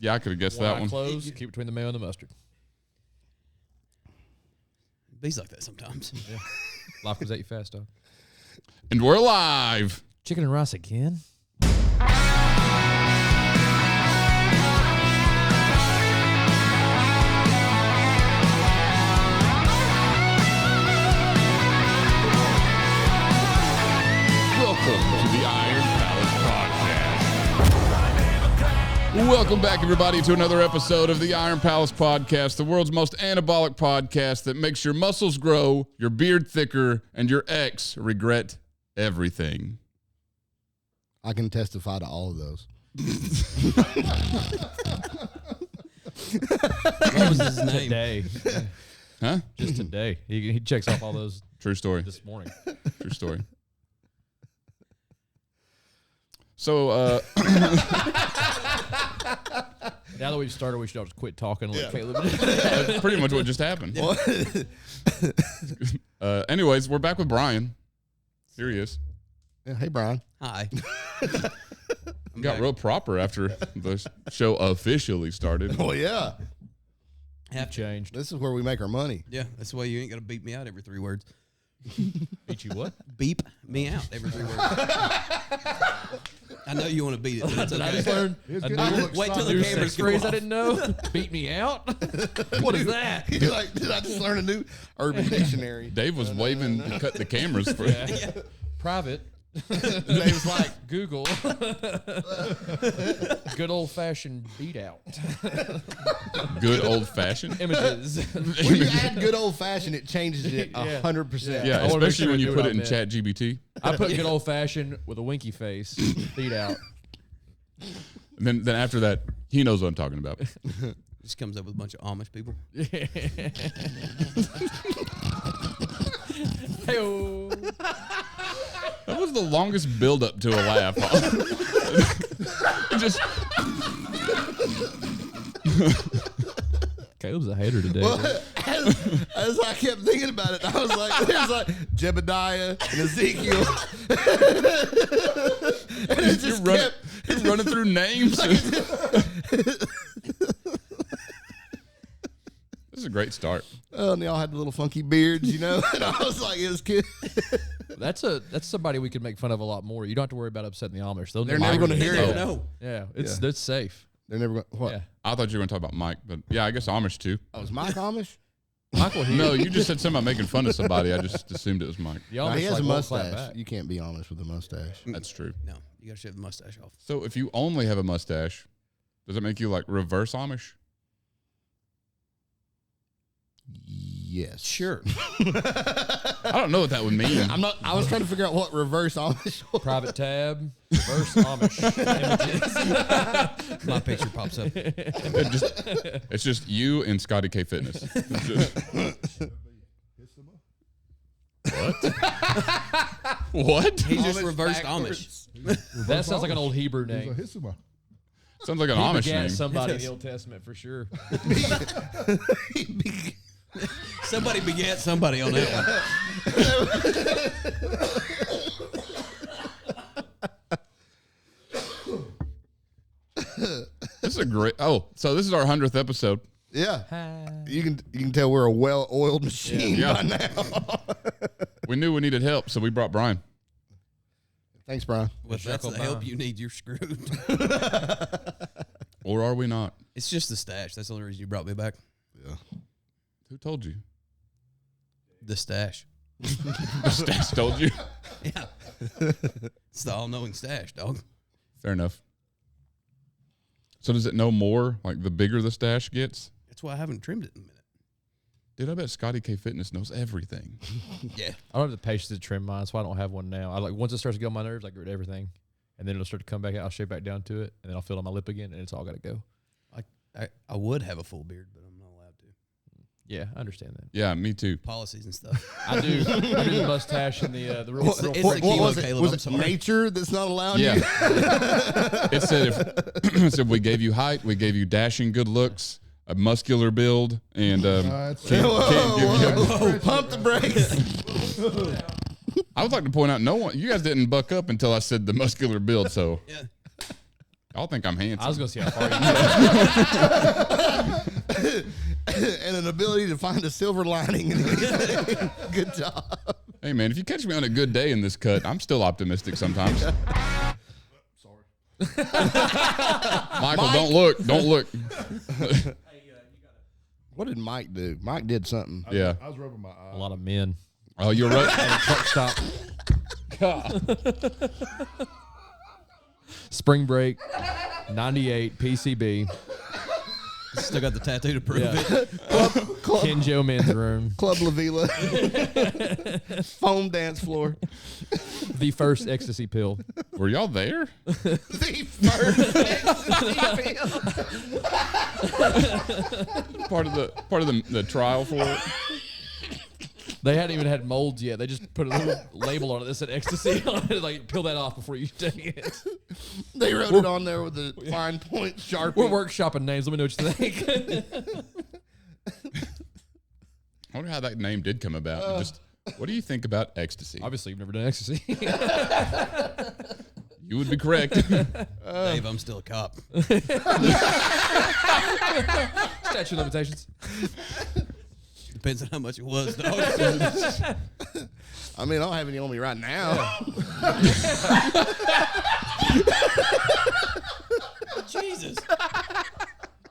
Yeah, I could have guessed that one. Close, keep between the mayo and the mustard. Bees like that sometimes. Yeah. Life comes at you fast, dog. And we're live. Chicken and rice again. Welcome to the Iron Palace Podcast. Welcome back, everybody, to another episode of the Iron Palace Podcast, the world's most anabolic podcast that makes your muscles grow, your beard thicker, and your ex regret everything. I can testify to all of those. What was his name? Today. Huh? Just today. He checks off all those True story. this morning. True story. So, Now that we've started, we should all just quit talking and let Caleb. that's pretty much what just happened. Anyways, we're back with Brian. Here he is. Yeah, hey, Brian. Hi. Got real proper after the show officially started. Oh, yeah. Have changed. This is where we make our money. Yeah, that's why you ain't got to beat me out every 3 words. Beat you what? Beep me out every 3 words. I know you want to beat it, but it's Did I just okay. learn a new, Wait till the new cameras sex go phrase I off. didn't know? Beat me out? What is that? You're like, did I just learn a new urban dictionary? Dave was waving to cut the cameras for Private. Dave's like, Google. Good old-fashioned beat out. good old fashioned. Images. when you add good old fashioned, it changes it 100%. Yeah, I wanna make especially sure when I you knew put what it I in meant. Chat GBT. I put good old-fashioned with a winky face. Beat out. And then after that, he knows what I'm talking about. Just comes up with a bunch of Amish people. Hey-o. That was the longest build up to a laugh. Just Caleb's a hater today. Well, as I kept thinking about it, I was like, there's like Jebediah and Ezekiel. And it just kept. you're running through names. This is a great start. Oh, and they all had the little funky beards, you know? And I was like, it was good. That's somebody we could make fun of a lot more. You don't have to worry about upsetting the Amish. They're never going to hear They it. don't know. Yeah, it's safe. They're never going to. What? Yeah. I thought you were going to talk about Mike, but yeah, I guess Amish too. Oh, is Mike Amish? Michael, No, you just said something about making fun of somebody. I just assumed it was Mike. the No, Amish he has like a won't clap mustache. back. You can't be Amish with a mustache. That's true. No, you got to shave the mustache off. So if you only have a mustache, does it make you like reverse Amish? Yes. Sure. I don't know what that would mean. I was trying to figure out what reverse Amish was. Private tab, reverse Amish images. My picture pops up. It's just you and Scotty K Fitness. It's just- what? He just Amish reversed backwards. Amish. That sounds like an old Hebrew name. Sounds like an He Amish begat name. somebody in the Old Testament for sure. Somebody begat somebody on that This is a great. Oh, so this is our 100th episode. Yeah. You can tell we're a well-oiled machine Yeah. by now. We knew we needed help, so we brought Brian. Thanks, Brian. one. If that's the help you need, you're screwed. Or are we not? It's just the stash. That's the only reason you brought me back. Yeah. Who told you? The stash. The stash told you. Yeah. It's the all-knowing stash, dog. Fair enough. So does it know more? Like the bigger the stash gets? That's why I haven't trimmed it in a minute. Dude, I bet Scotty K Fitness knows everything. Yeah. I don't have the patience to trim mine, so I don't have one now. I like once it starts to get on my nerves, I get rid of everything, and then it'll start to come back out. I'll shave back down to it, and then I'll fill it on my lip again, and it's all got to go. I would have a full beard, but I'm not allowed to. Yeah, I understand that. Yeah, me too. Policies and stuff. I do the mustache and the real. It's real the What kilo, was it? Caleb, Was I'm it sorry. nature that's not allowing Yeah. you? It said it said we gave you height, we gave you dashing good looks, a muscular build, and can't give you. Whoa, pump the brakes. I would like to point out, you guys didn't buck up until I said the muscular build. So Yeah. Y'all think I'm handsome. I was gonna see how far you And an ability to find a silver lining in anything. Good job. Hey, man, if you catch me on a good day in this cut, I'm still optimistic sometimes. Michael, Mike. don't look. Don't look. What did Mike do? Mike did something. Yeah. I was rubbing my eye. a lot of men. Oh, you're right. Truck stop. Spring break, 98 PCB. Still got the tattoo to prove Yeah. it. Ken Joe men's room. Club La Vila. Foam dance floor. The first ecstasy pill. Were y'all there? The first ecstasy pill. Part of the trial for it. They hadn't even had molds yet. They just put a little label on it that said ecstasy on it. Like, peel that off before you take it. They wrote it on there with a fine point Sharpie. We're workshopping names. Let me know what you think. I wonder how that name did come about. Just what do you think about ecstasy? Obviously, you've never done ecstasy. You would be correct. Dave, I'm still a cop. Statute of limitations. Depends on how much it was, dog. I mean, I don't have any on me right now. Jesus.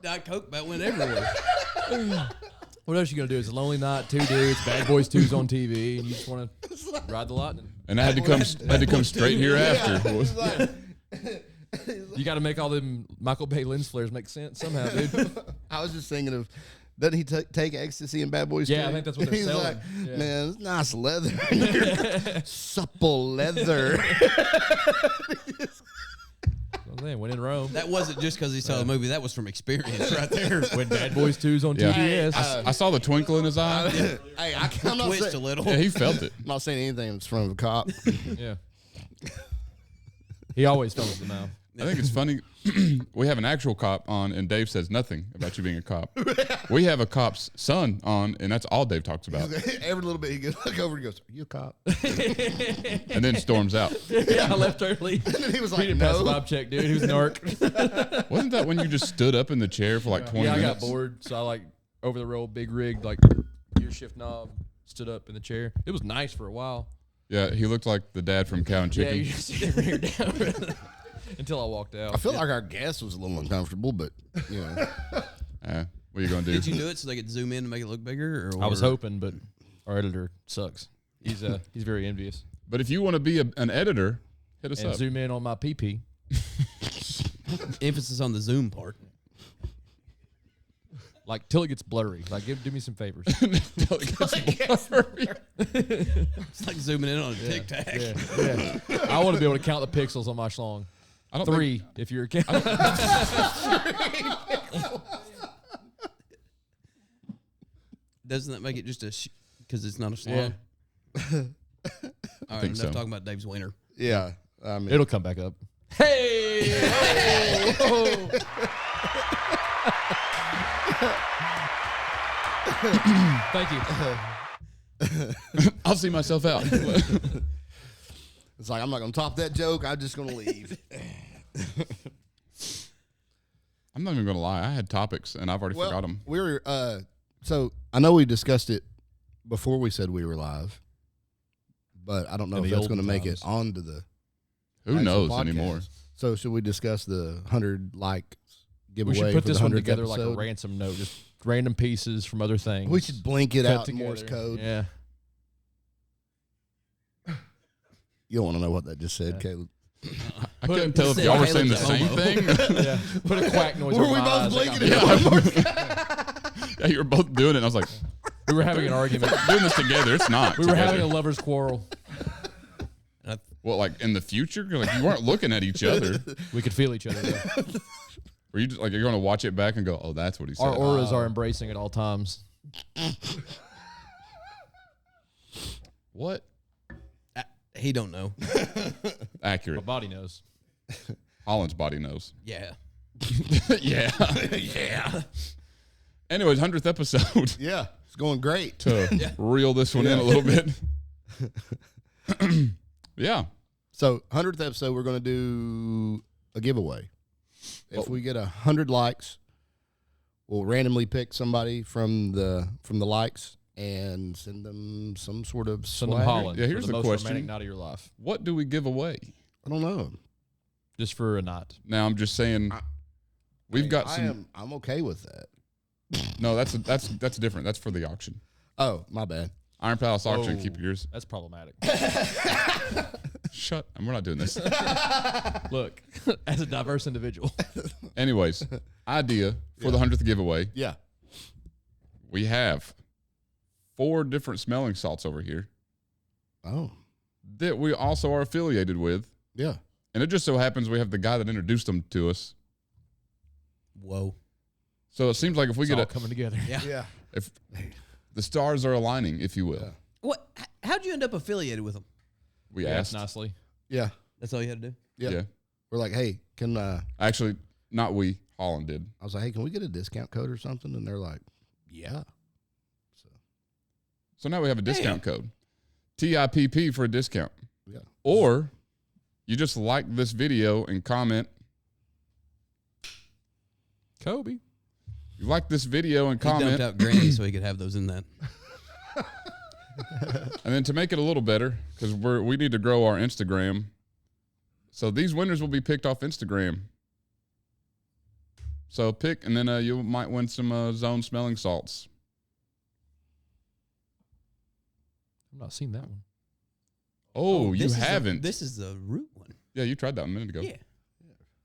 Diet Coke about went everywhere. What else you gonna do? It's a lonely night, 2 dudes, Bad Boys 2's on TV, and you just want to ride the lightning. And I had to come straight here after. It's like, You got to make all them Michael Bay lens flares make sense somehow, dude. I was just thinking of, doesn't he take ecstasy in Bad Boys Yeah, 2? I think that's what they're He's selling. like, Yeah. man, it's nice leather. Supple leather. Well, man, when in Rome, That wasn't just because he saw the movie. That was from experience right there. when Bad Boys 2's on Yeah. TBS. I saw the twinkle in his eye. Hey, I'm not, Twist a saying, little. Yeah, he felt it. I'm not saying anything that's from a cop. Yeah. He always fell in the mouth. I think it's funny. We have an actual cop on, and Dave says nothing about you being a cop. We have a cop's son on, and that's all Dave talks about. Every little bit he goes, look over and goes, are you a cop? And then storms out. Yeah, I left early. And then he was He like, didn't pass the no. vibe check, dude. He was an arc. Wasn't that when you just stood up in the chair for like 20 Yeah, I minutes? got bored, so I like over the road, big rig, like gear shift knob, stood up in the chair. It was nice for a while. Yeah, he looked like the dad from Cow and Yeah, Chicken. you just sit every down until I walked out. I feel like our guest was a little uncomfortable, but, you know. What are you going to Did do? you do it so they could zoom in and make it look bigger? Or I was hoping, but our editor sucks. He's very envious. But if you want to be an editor, hit us And up. zoom in on my PP. Emphasis on the zoom part. Like till it gets blurry. Like do me some favors. It's like zooming in on a Tic Tac. Yeah. I want to be able to count the pixels on my schlong. I don't 3 if you're a count. Doesn't that make it just a because it's not a Yeah. slong? All right, think enough so. talking about Dave's wiener. Yeah. I mean, It'll come back up. Hey! Thank you. I'll see myself out. it's like, I'm not going to top that joke. I'm just going to leave. I'm not even going to lie. I had topics, and I've already forgot them. We were, so I know we discussed it before we said we were live, but I don't know In if the that's going to olden make it times. onto the Who actual knows podcast. anymore? So should we discuss the 100 like giveaway? We should put for this the one 100th together like episode? a ransom note, just random pieces from other things. We should blink it cut out in Morse together. code. Yeah. You don't want to know what that just said, Yeah. Caleb. I Put couldn't it- tell if say y'all were Caleb's saying the a same homo. thing. Yeah. Put a quack noise Were over we my both eyes. blinking Like, Yeah, you were both doing it. And I was like, we were having an argument. doing this together. It's not. We were together. having a lover's quarrel. Well, like in the future, like you weren't looking at each other. We could feel each other. Though. Were you just like you're going to watch it back and go, "Oh, that's what he said." Our auras are embracing at all times. What? He don't know. My Accurate. body knows. Holland's body knows. Yeah. Yeah. Yeah. Anyways, 100th episode. Yeah, it's going great. To reel this one in a little bit. Yeah. So 100th episode, we're going to do a giveaway. If we get 100 likes, we'll randomly pick somebody from the likes and send them some sort of Send them swag. Holland. Yeah, for here's the a most question. romantic night of your life. What do we give away? I don't know. Just for a night. Now I'm just saying, we've got some. I'm okay with that. No, that's different. That's for the auction. Oh, my bad. Iron Palace auction. Oh. Keep yours. That's problematic. Shut. We're not doing this. Look, as a diverse individual. Anyways, idea for the 100th giveaway. Yeah. We have 4 different smelling salts over here Oh, that we also are affiliated with. yeah. And it just so happens we have the guy that introduced them to us. Whoa. So it seems like if we It's get all a, coming together. Yeah. if the stars are aligning, if you will, Yeah. What? How'd you end up affiliated with them? we Yeah, asked. nicely. Yeah. That's all you had to do? Yeah. Yeah. We're like, hey, can Actually, not we. Holland did. I was like, hey, can we get a discount code or something? And they're like, yeah. So now we have a discount code. TIPP for a discount. Yeah. Or you just like this video and comment. Kobe. You like this video and He dumped comment. out Granny so he could have those in that. And then to make it a little better, because we need to grow our Instagram. So these winners will be picked off Instagram. So pick, and then you might win some Zone smelling salts. I've not seen that one. Oh, you this is haven't. this is the root one. Yeah, you tried that a minute ago. Yeah.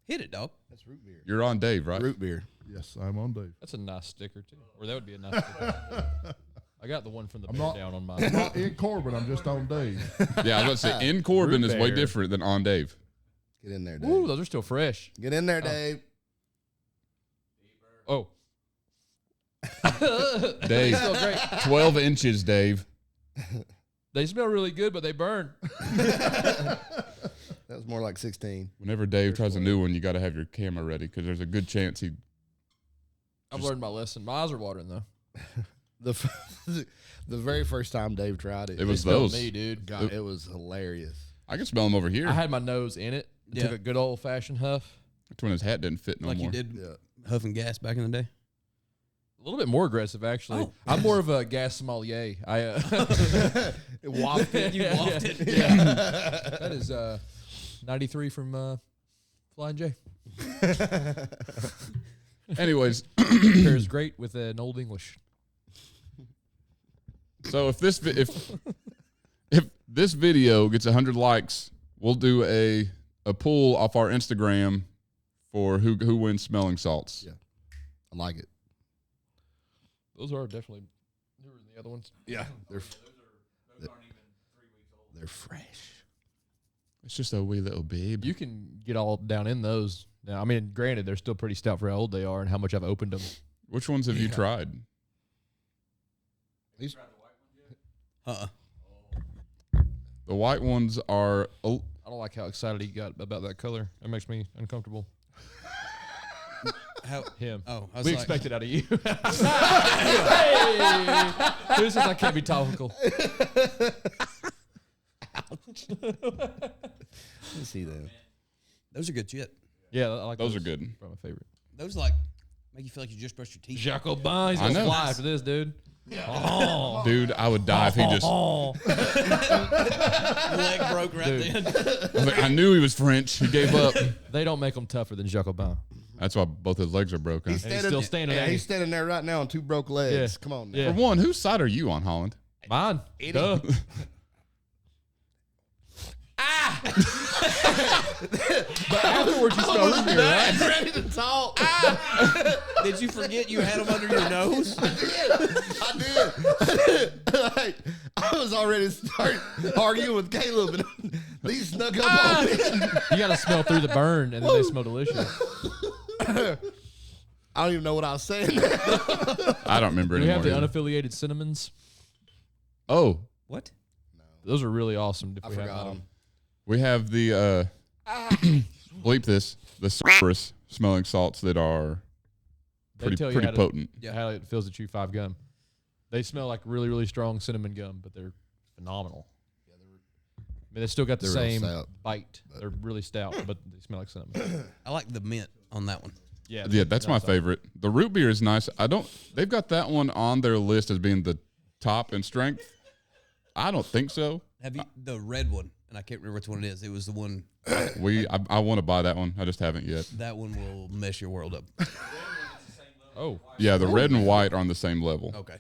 Hit it, dog. That's root beer. You're on Dave, right? Root beer. Yes, I'm on Dave. That's a nice sticker, too. Or that would be a nice sticker. I got the one from the I'm bear not- down on I'm mine. not in Corbin. I'm just on Dave. Yeah, I was going to say, in Corbin Root is way beer. different than on Dave. Get in there, Dave. Ooh, those are still fresh. Get in there, Dave. Oh. Dave, Still great. 12 inches, Dave. They smell really good, but they burn. That was more like 16. Whenever Dave tries a new one, you got to have your camera ready because there's a good chance he. I've learned my lesson. My eyes are watering, though. The very first time Dave tried it, It was Smell those. me, dude. God, it was hilarious. I can smell them over here. I had my nose in it. Yeah. Took a good old-fashioned huff. That's when his hat didn't fit no Like more. you did Yeah. huffing gas back in the day. A little bit more aggressive, actually. Oh. I'm more of a gas sommelier. I It wafted. You wafted. Yeah. That is 93 from Flying J. Anyways, Pairs great with an Old English. so if this if this video gets 100 likes, we'll do a pool off our Instagram for who wins smelling salts. Yeah. I like it. Those are definitely newer than the other ones. Yeah. They're fresh. It's just a wee little babe. You can get all down in those. Now, I mean, granted, they're still pretty stout for how old they are and how much I've opened them. Which ones have you tried? These, Uh-uh. The white ones are. I don't like how excited he got about that color. That makes me uncomfortable. How? Him. Oh, I was We like, expect it out of you. Hey! Who says I can't be topical? let me see them. those are good shit. Yeah, I like Those are good. Probably my favorite.Ose like make you feel like you just brushed your teeth. Jacobin, he's I gonna know. fly after this, dude. Oh. Dude, I would die if he just. Leg broke right Dude. then. I was like, I knew he was French. He gave up. They don't make them tougher than Jacobin. That's why both his legs are broken. he's still standing Yeah, there. he's standing there right now on 2 broke legs. Yeah. Come on now. Yeah. For one, whose side are you on, Holland? Mine. Duh. But afterwards, you smell root beer, right? I'm ready to talk. Did you forget you had them under your nose? I did. Like, I was already starting arguing with Caleb, and these snuck up on me. You got to smell through the burn, and then they smell delicious. I don't even know what I was saying. I don't remember We anymore. have the either. unaffiliated cinnamons. Oh, What? Those are really awesome. If I we have forgot them. them. we have the bleep this, the sulfurous smelling salts that are They pretty tell you pretty how to- potent. How it feels to chew 5 gum. They smell like really, really strong cinnamon gum, but they're phenomenal. I mean, they still got the They're real same stout, bite. They're really stout, but they smell like cinnamon. I like the mint. on that one. Yeah, that's my favorite. The root beer is nice. They've got that one on their list as being the top in strength. I don't think so. Have you the red one? And I can't remember which one it is. It was the one. I want to buy that one. I just haven't yet. That one will mess your world up. Oh, Yeah, the red and white are on the same level. Okay.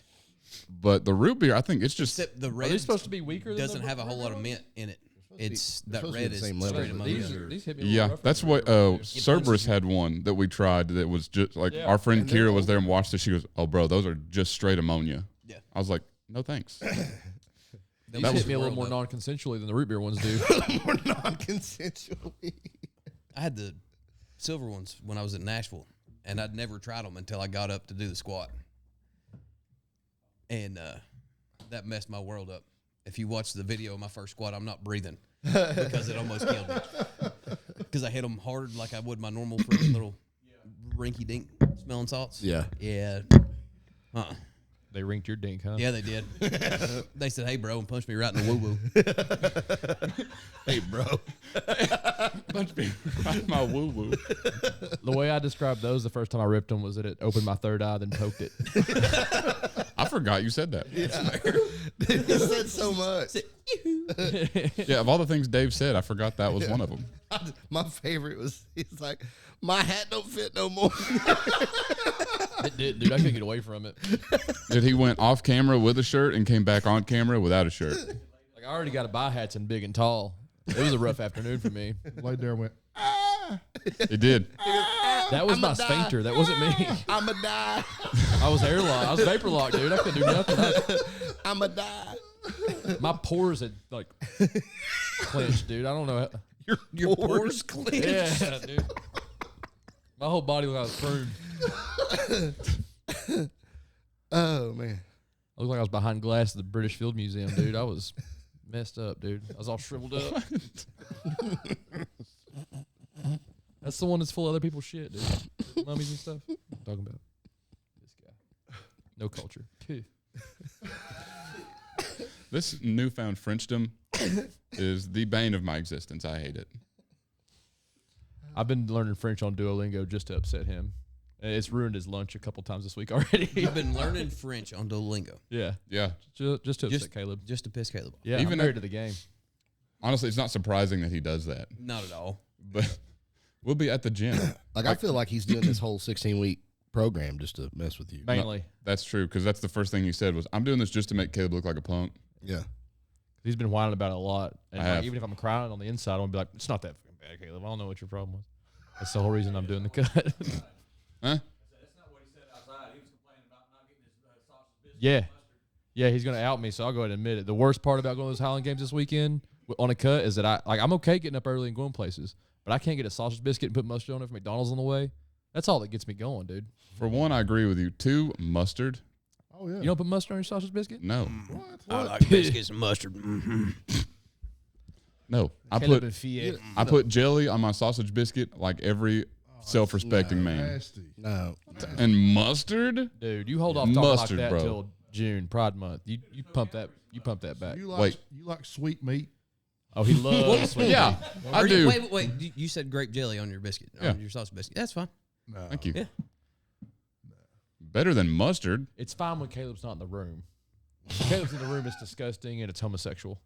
But the root beer, I think it's just Except the are red they supposed to be weaker? Than doesn't the have a whole lot of mint in it. It's that supposed to be red the is same level. straight ammonia. These hit me a little yeah. rougher That's than what the red beer. Cerberus had one that we tried that was just like Yeah. our friend And they're Kira was there and watched it. She goes, "Oh, bro, those are just straight ammonia." Yeah. I was like, "No thanks." They'll These mess hit me your a little world more up. non-consensually than the root beer ones do. More non-consensually. I had the silver ones when I was in Nashville, and I'd never tried them until I got up to do the squat. And that messed my world up. If you watch the video of my first squat, I'm not breathing because it almost killed me. Because I hit them hard like I would my normal freaking little rinky-dink smelling salts. Yeah. Yeah. They rinked your dink, huh? Yeah, they did. They said, "Hey, bro," and punched me right in the woo-woo. Hey, bro. Punch me right my woo woo. The way I described those the first time I ripped them was that it opened my third eye, then poked it. I forgot you said that. He said so much. Yeah, of all the things Dave said, I forgot that was one of them. My favorite was, he's like, my hat don't fit no more. It did, dude. I couldn't get away from it. That he went off camera with a shirt and came back on camera without a shirt. Like I already got to buy hats in big and tall. It was a rough afternoon for me. Laid there and went, It did. That was my sphincter. That wasn't me. I'm a die. I was airlocked. I was vapor locked, dude. I couldn't do nothing. I'm a die. My pores had like clenched, dude. I don't know. Your pores clenched. Yeah, dude. My whole body looked like I was pruned. Oh, man. I looked like I was behind glass at the British Field Museum, dude. I was messed up, dude. I was all shriveled up. That's the one that's full of other people's shit, dude. Mummies and stuff. What I'm talking about this guy. No culture. Phew. This newfound Frenchdom is the bane of my existence. I hate it. I've been learning French on Duolingo just to upset him. And it's ruined his lunch a couple times this week already. You've been learning French on Duolingo Yeah. Yeah. Just to upset Caleb. just to piss Caleb off. Yeah, Even I'm married to the game. Honestly, it's not surprising that he does that. Not at all. But we'll be at the gym. Like, I feel like he's doing this whole 16-week program just to mess with you. Mainly. That's true, because that's the first thing he said was, "I'm doing this just to make Caleb look like a punk." Yeah. He's been whining about it a lot. And I like, have. even if I'm crying on the inside, I'm going to be like, it's not that fucking bad, Caleb. I don't know what your problem was. That's the whole reason I'm doing the cut. Huh? Yeah. Yeah, he's going to out me, so I'll go ahead and admit it. The worst part about going to those Highland games this weekend on a cut is that I'm okay getting up early and going places, but I can't get a sausage biscuit and put mustard on it from McDonald's on the way. That's all that gets me going, dude. For one, I agree with you. Two, mustard. oh, yeah. You don't put mustard on your sausage biscuit? No. I like biscuits and mustard. No. I Caleb put and Fiat. I put jelly on my sausage biscuit like every self-respecting man. Nasty. No. And mustard? Dude, you hold off talking Mustard, like that bro. till June, Pride Month. You pump that back. You like, Wait. you like sweet meat? Oh, he loves sweet Yeah, meat. I do. Wait. You said grape jelly on your biscuit, Yeah. on your sausage biscuit. That's fine. No. Thank you. Yeah. Better than mustard. It's fine when Caleb's not in the room. When Caleb's in the room, it's disgusting and it's homosexual.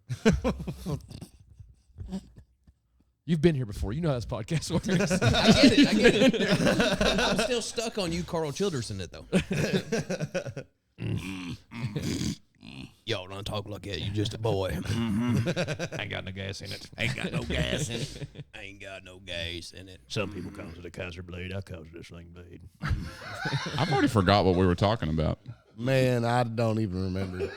You've been here before. You know how this podcast works. I get it. I'm still stuck on you, Carl Childers, in it, though. Y'all don't talk like that. You just a boy. Ain't got no gas in it. Ain't got no gas in it. Ain't got no gas in it. Some people calls it a Kaiser blade. I calls it a sling blade. I've already forgot what we were talking about. Man, I don't even remember.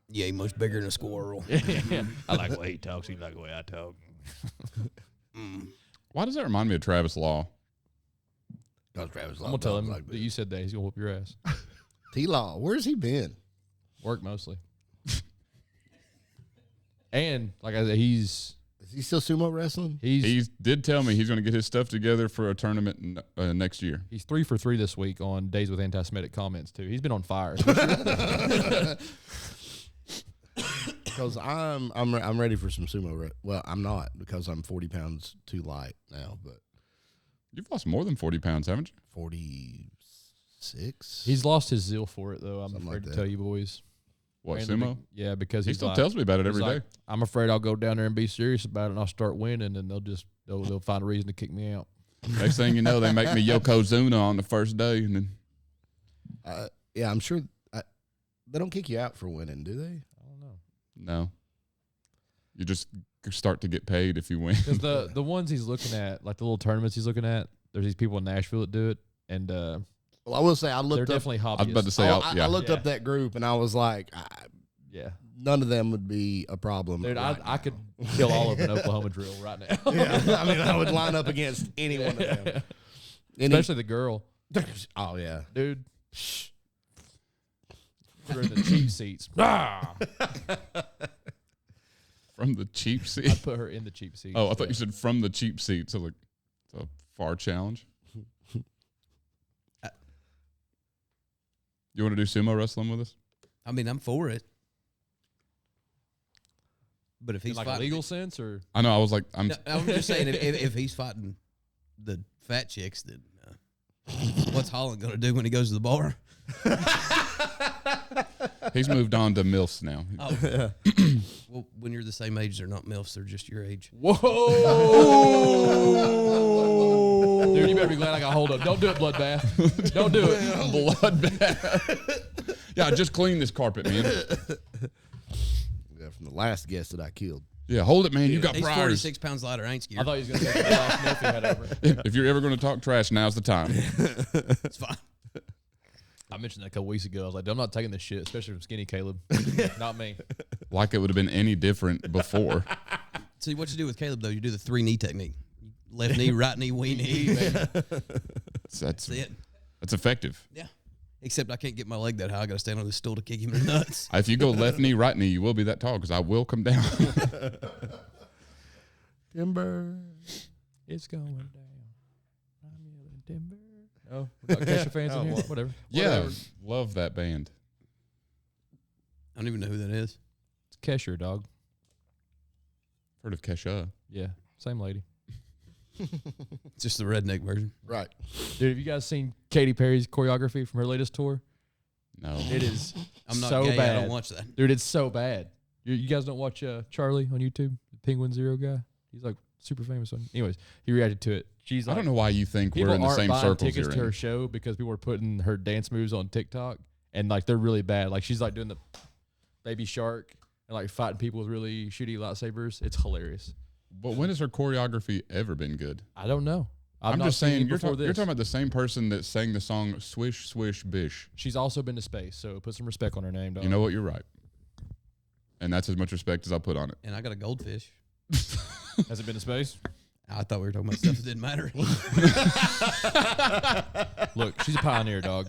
Yeah, he much bigger than a squirrel. I like the way he talks. He like the way I talk. Why does that remind me of Travis Law? Because Travis I'm going to tell him that you said that. He's going to whoop your ass. T-Law, where's he been? Work mostly. And, like I said, he's Is he still sumo wrestling? He did tell me he's going to get his stuff together for a tournament next year. He's 3 for 3 this week on Days with Anti-Semitic Comments, too. He's been on fire. Because I'm ready for some sumo. Well, I'm not because I'm 40 pounds too light now. But You've lost more than 40 pounds, haven't you? 46. He's lost his zeal for it, though. I'm Something afraid like to that. tell you boys. What, Randomly- sumo? Yeah, because He he's still like, tells me about it he's every day. like, I'm afraid I'll go down there and be serious about it, and I'll start winning, and they'll find a reason to kick me out. Next thing you know, they make me Yokozuna on the first day, and then Yeah, I'm sure they don't kick you out for winning, do they? I don't know. no, you just start to get paid if you win. Because the ones he's looking at, like the little tournaments he's looking at, there's these people in Nashville that do it, and Well, I will say I they're looked up. definitely hobbyists. I was about to say, I looked Yeah. up that group and I was like, yeah. none of them would be a problem. Dude, right I now. could kill all of an Oklahoma drill right now. Yeah, I mean, I would line up against any one of them. Especially the girl. Oh yeah, Dude. Put her in the cheap seats. Ah! From the cheap I seat. put her in the cheap seats. Oh, I thought you said from the cheap seat. So like, it's a far challenge. You want to do sumo wrestling with us? I mean, I'm for it. But if In he's like a fighting, legal sense, or I know. I was like, I'm just saying, if he's fighting the fat chicks, then what's Holland gonna do when he goes to the bar? he's moved on to MILFs now. Oh, well, when you're the same age, they're not milfs; they're just your age. whoa, dude, you better be glad I got hold of. Don't do it, bloodbath. Don't do it. Bloodbath. Yeah, just clean this carpet, man. yeah, from the last guest that I killed. Yeah, hold it, man. You got He's priors. 46 pounds lighter. I ain't scared. I thought he was gonna say the last sniff he had over. If you're ever going to talk trash, now's the time. It's fine. I mentioned that a couple weeks ago. I was like, I'm not taking this shit, especially from Skinny Caleb. Not me. Like it would have been any different before. See what you do with Caleb though. You do the 3 knee technique: left knee, right knee, wee knee. That's That's it. That's effective. Yeah. Except I can't get my leg that high. I got to stand on this stool to kick him in the nuts. If you go left knee, right knee, you will be that tall because I will come down. Timber. It's going down. I'm yelling timber. Oh, we got Kesha fans in here. Whatever. Yeah, love that band. I don't even know who that is. It's Kesher, dog. Heard of Kesha? Yeah, same lady. It's just the redneck version. Right. Dude, have you guys seen Katy Perry's choreography from her latest tour? No. It is I'm not so gay. bad. I don't watch that. Dude, it's so bad. You guys don't watch Charlie on YouTube, the Penguin Zero guy? He's like super famous on. Anyways, he reacted to it. She's I like, don't know why you think people we're in the aren't same buying circles tickets you're to her in. show because people are putting her dance moves on TikTok, and like they're really bad. Like she's like doing the baby shark and like fighting people with really shitty lightsabers. It's hilarious. But when has her choreography ever been good? I don't know. I'm not just seen saying, it you're before this. talking about the same person that sang the song Swish, Swish, Bish. She's also been to space, so put some respect on her name, dog. You know what? You're right. And that's as much respect as I put on it. And I got a goldfish. Has it been to space? I thought we were talking about stuff that didn't matter. Look, she's a pioneer, dog.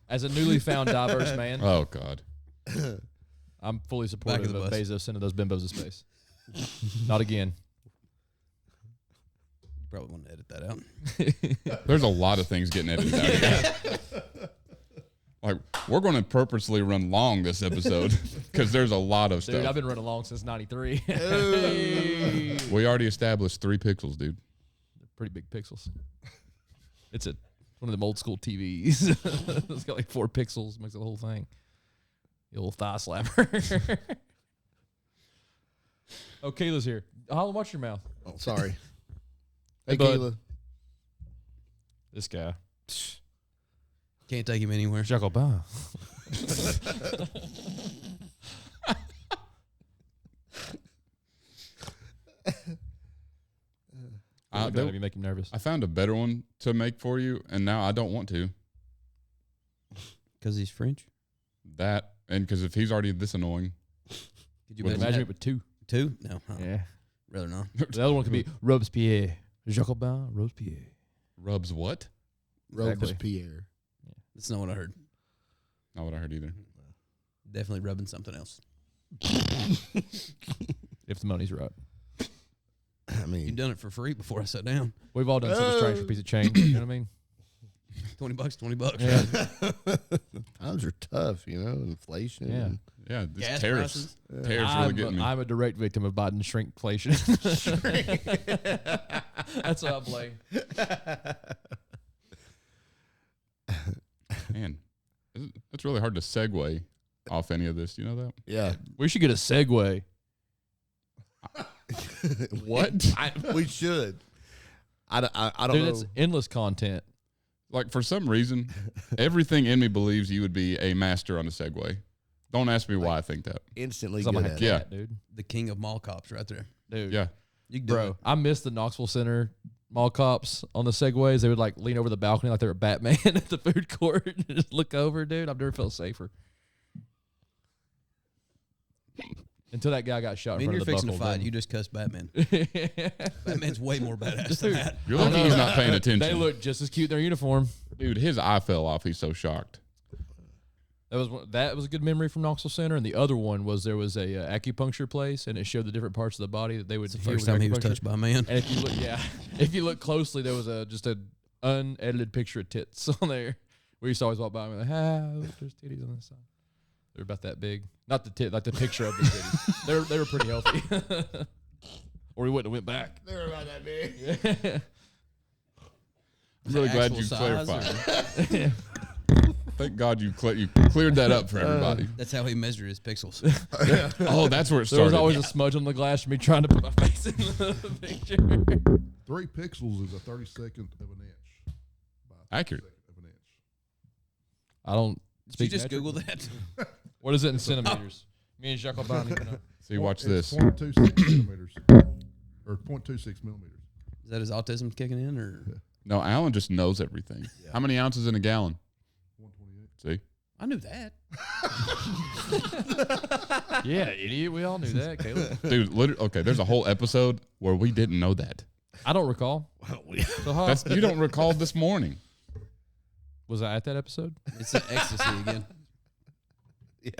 As a newly found diverse man, Oh, God. I'm fully supportive the of bus. Bezos sending those bimbos to space. Not again. You probably want to edit that out. There's a lot of things getting edited out here. Like, we're going to purposely run long this episode because there's a lot of Dude, stuff. I've been running long since 93. We already established 3 pixels, dude. Pretty big pixels. It's one of them old school TVs. It's got like 4 pixels, makes the whole thing. The old thigh slapper. Oh, Kayla's here. Holland, watch your mouth. Oh, sorry. Hey, Hey, bud. Kayla. This guy. Can't take him anywhere. Jacques Aubin. You make him nervous. I found a better one to make for you, and now I don't want to. Because he's French. That, and because if he's already this annoying, Could you Well, imagine Imagine it that? with 2. 2? No. Yeah. Rather not. The other one could be Robespierre. Jacques Aubin, Robespierre. rubs what? Exactly. Robespierre. That's not what I heard. Not what I heard either. Definitely rubbing something else. If the money's right. I You've mean, done it for free before I sat down. We've all done something strange for a piece of change. You know what I mean? $20, $20. Yeah. times are tough, you know, inflation. Yeah. and- Yeah, this Gas tariffs. Tariffs really getting me. I'm a direct victim of Biden shrinkflation. That's what I blame. Man, it's really hard to segue off any of this. You know that? Yeah. We should get a Segway. What? We should. I don't Dude, know. it's endless content. Like, for some reason, everything in me believes you would be a master on a Segway. Don't ask me why I think that. Instantly 'Cause I'm good a at Yeah. cat, dude. The king of mall cops right there. Dude. Yeah. You can do Bro, I miss the Knoxville Center mall cops on the Segways. They would like lean over the balcony like they were Batman at the food court and just look over, dude. I've never felt safer. Until that guy got shot it. in I mean, front you're of the fixing to buckle. fight. You just cussed Batman. then- Batman's way more badass than that. You're lucky he's not paying attention. They look just as cute in their uniform. Dude, his eye fell off. He's so shocked. That was a good memory from Knoxville Center, and the other one was there was a acupuncture place, and it showed the different parts of the body that they would. It's the heal first with time he was acupuncture. touched by a man. And if you look, if you look closely, there was just an unedited picture of tits on there. We used to always walk by and be like, look, there's titties on this side. They're about that big, not the tit, like the picture of the titties. They were pretty healthy. Or we wouldn't have went back. They were about that big. I'm really glad you Actual size, clarified. or- Thank God you cleared that up for everybody. That's how he measured his pixels. Oh, that's where it There was started. always a smudge on the glass for me trying to put my face in the picture. 3 pixels is a 32nd of an inch. By a Accurate. 32nd of an inch. I don't Did you speak just metric. Google that? What is it in centimeters? Me and Jacques Albani, you know. See, watch It's this. 0.26 centimeters. Or 0.26 millimeters. Is that his autism kicking in, or No, Alan just knows everything. How many ounces in a gallon? 128. See? I knew that. Yeah, idiot. We all knew that, Caleb. Dude, literally, okay, there's a whole episode where we didn't know that. I don't recall. So how You don't recall this morning. was I at that episode? It's the ecstasy again. Yeah.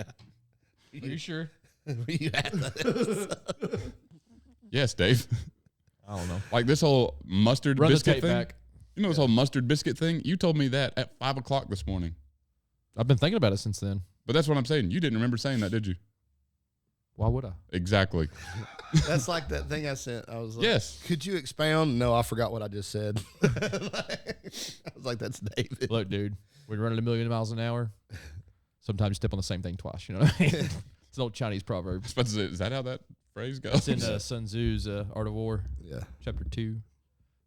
Are you sure? Were you at that? Yes, Dave. I don't know. Like this whole mustard Run the biscuit tape thing. back. You know this whole mustard biscuit thing? You told me that at 5 o'clock this morning. I've been thinking about it since then. But that's what I'm saying. You didn't remember saying that, did you? Why would I? Exactly. That's like that thing I sent. I was like, Yes. Could you expound? No, I forgot what I just said. I was like, that's David. Look, dude, when you're running 1,000,000 miles an hour, sometimes you step on the same thing twice. You know what I mean? It's an old Chinese proverb. I was about to say, is that how that phrase goes? It's in Sun Tzu's Art of War, Yeah. chapter 2,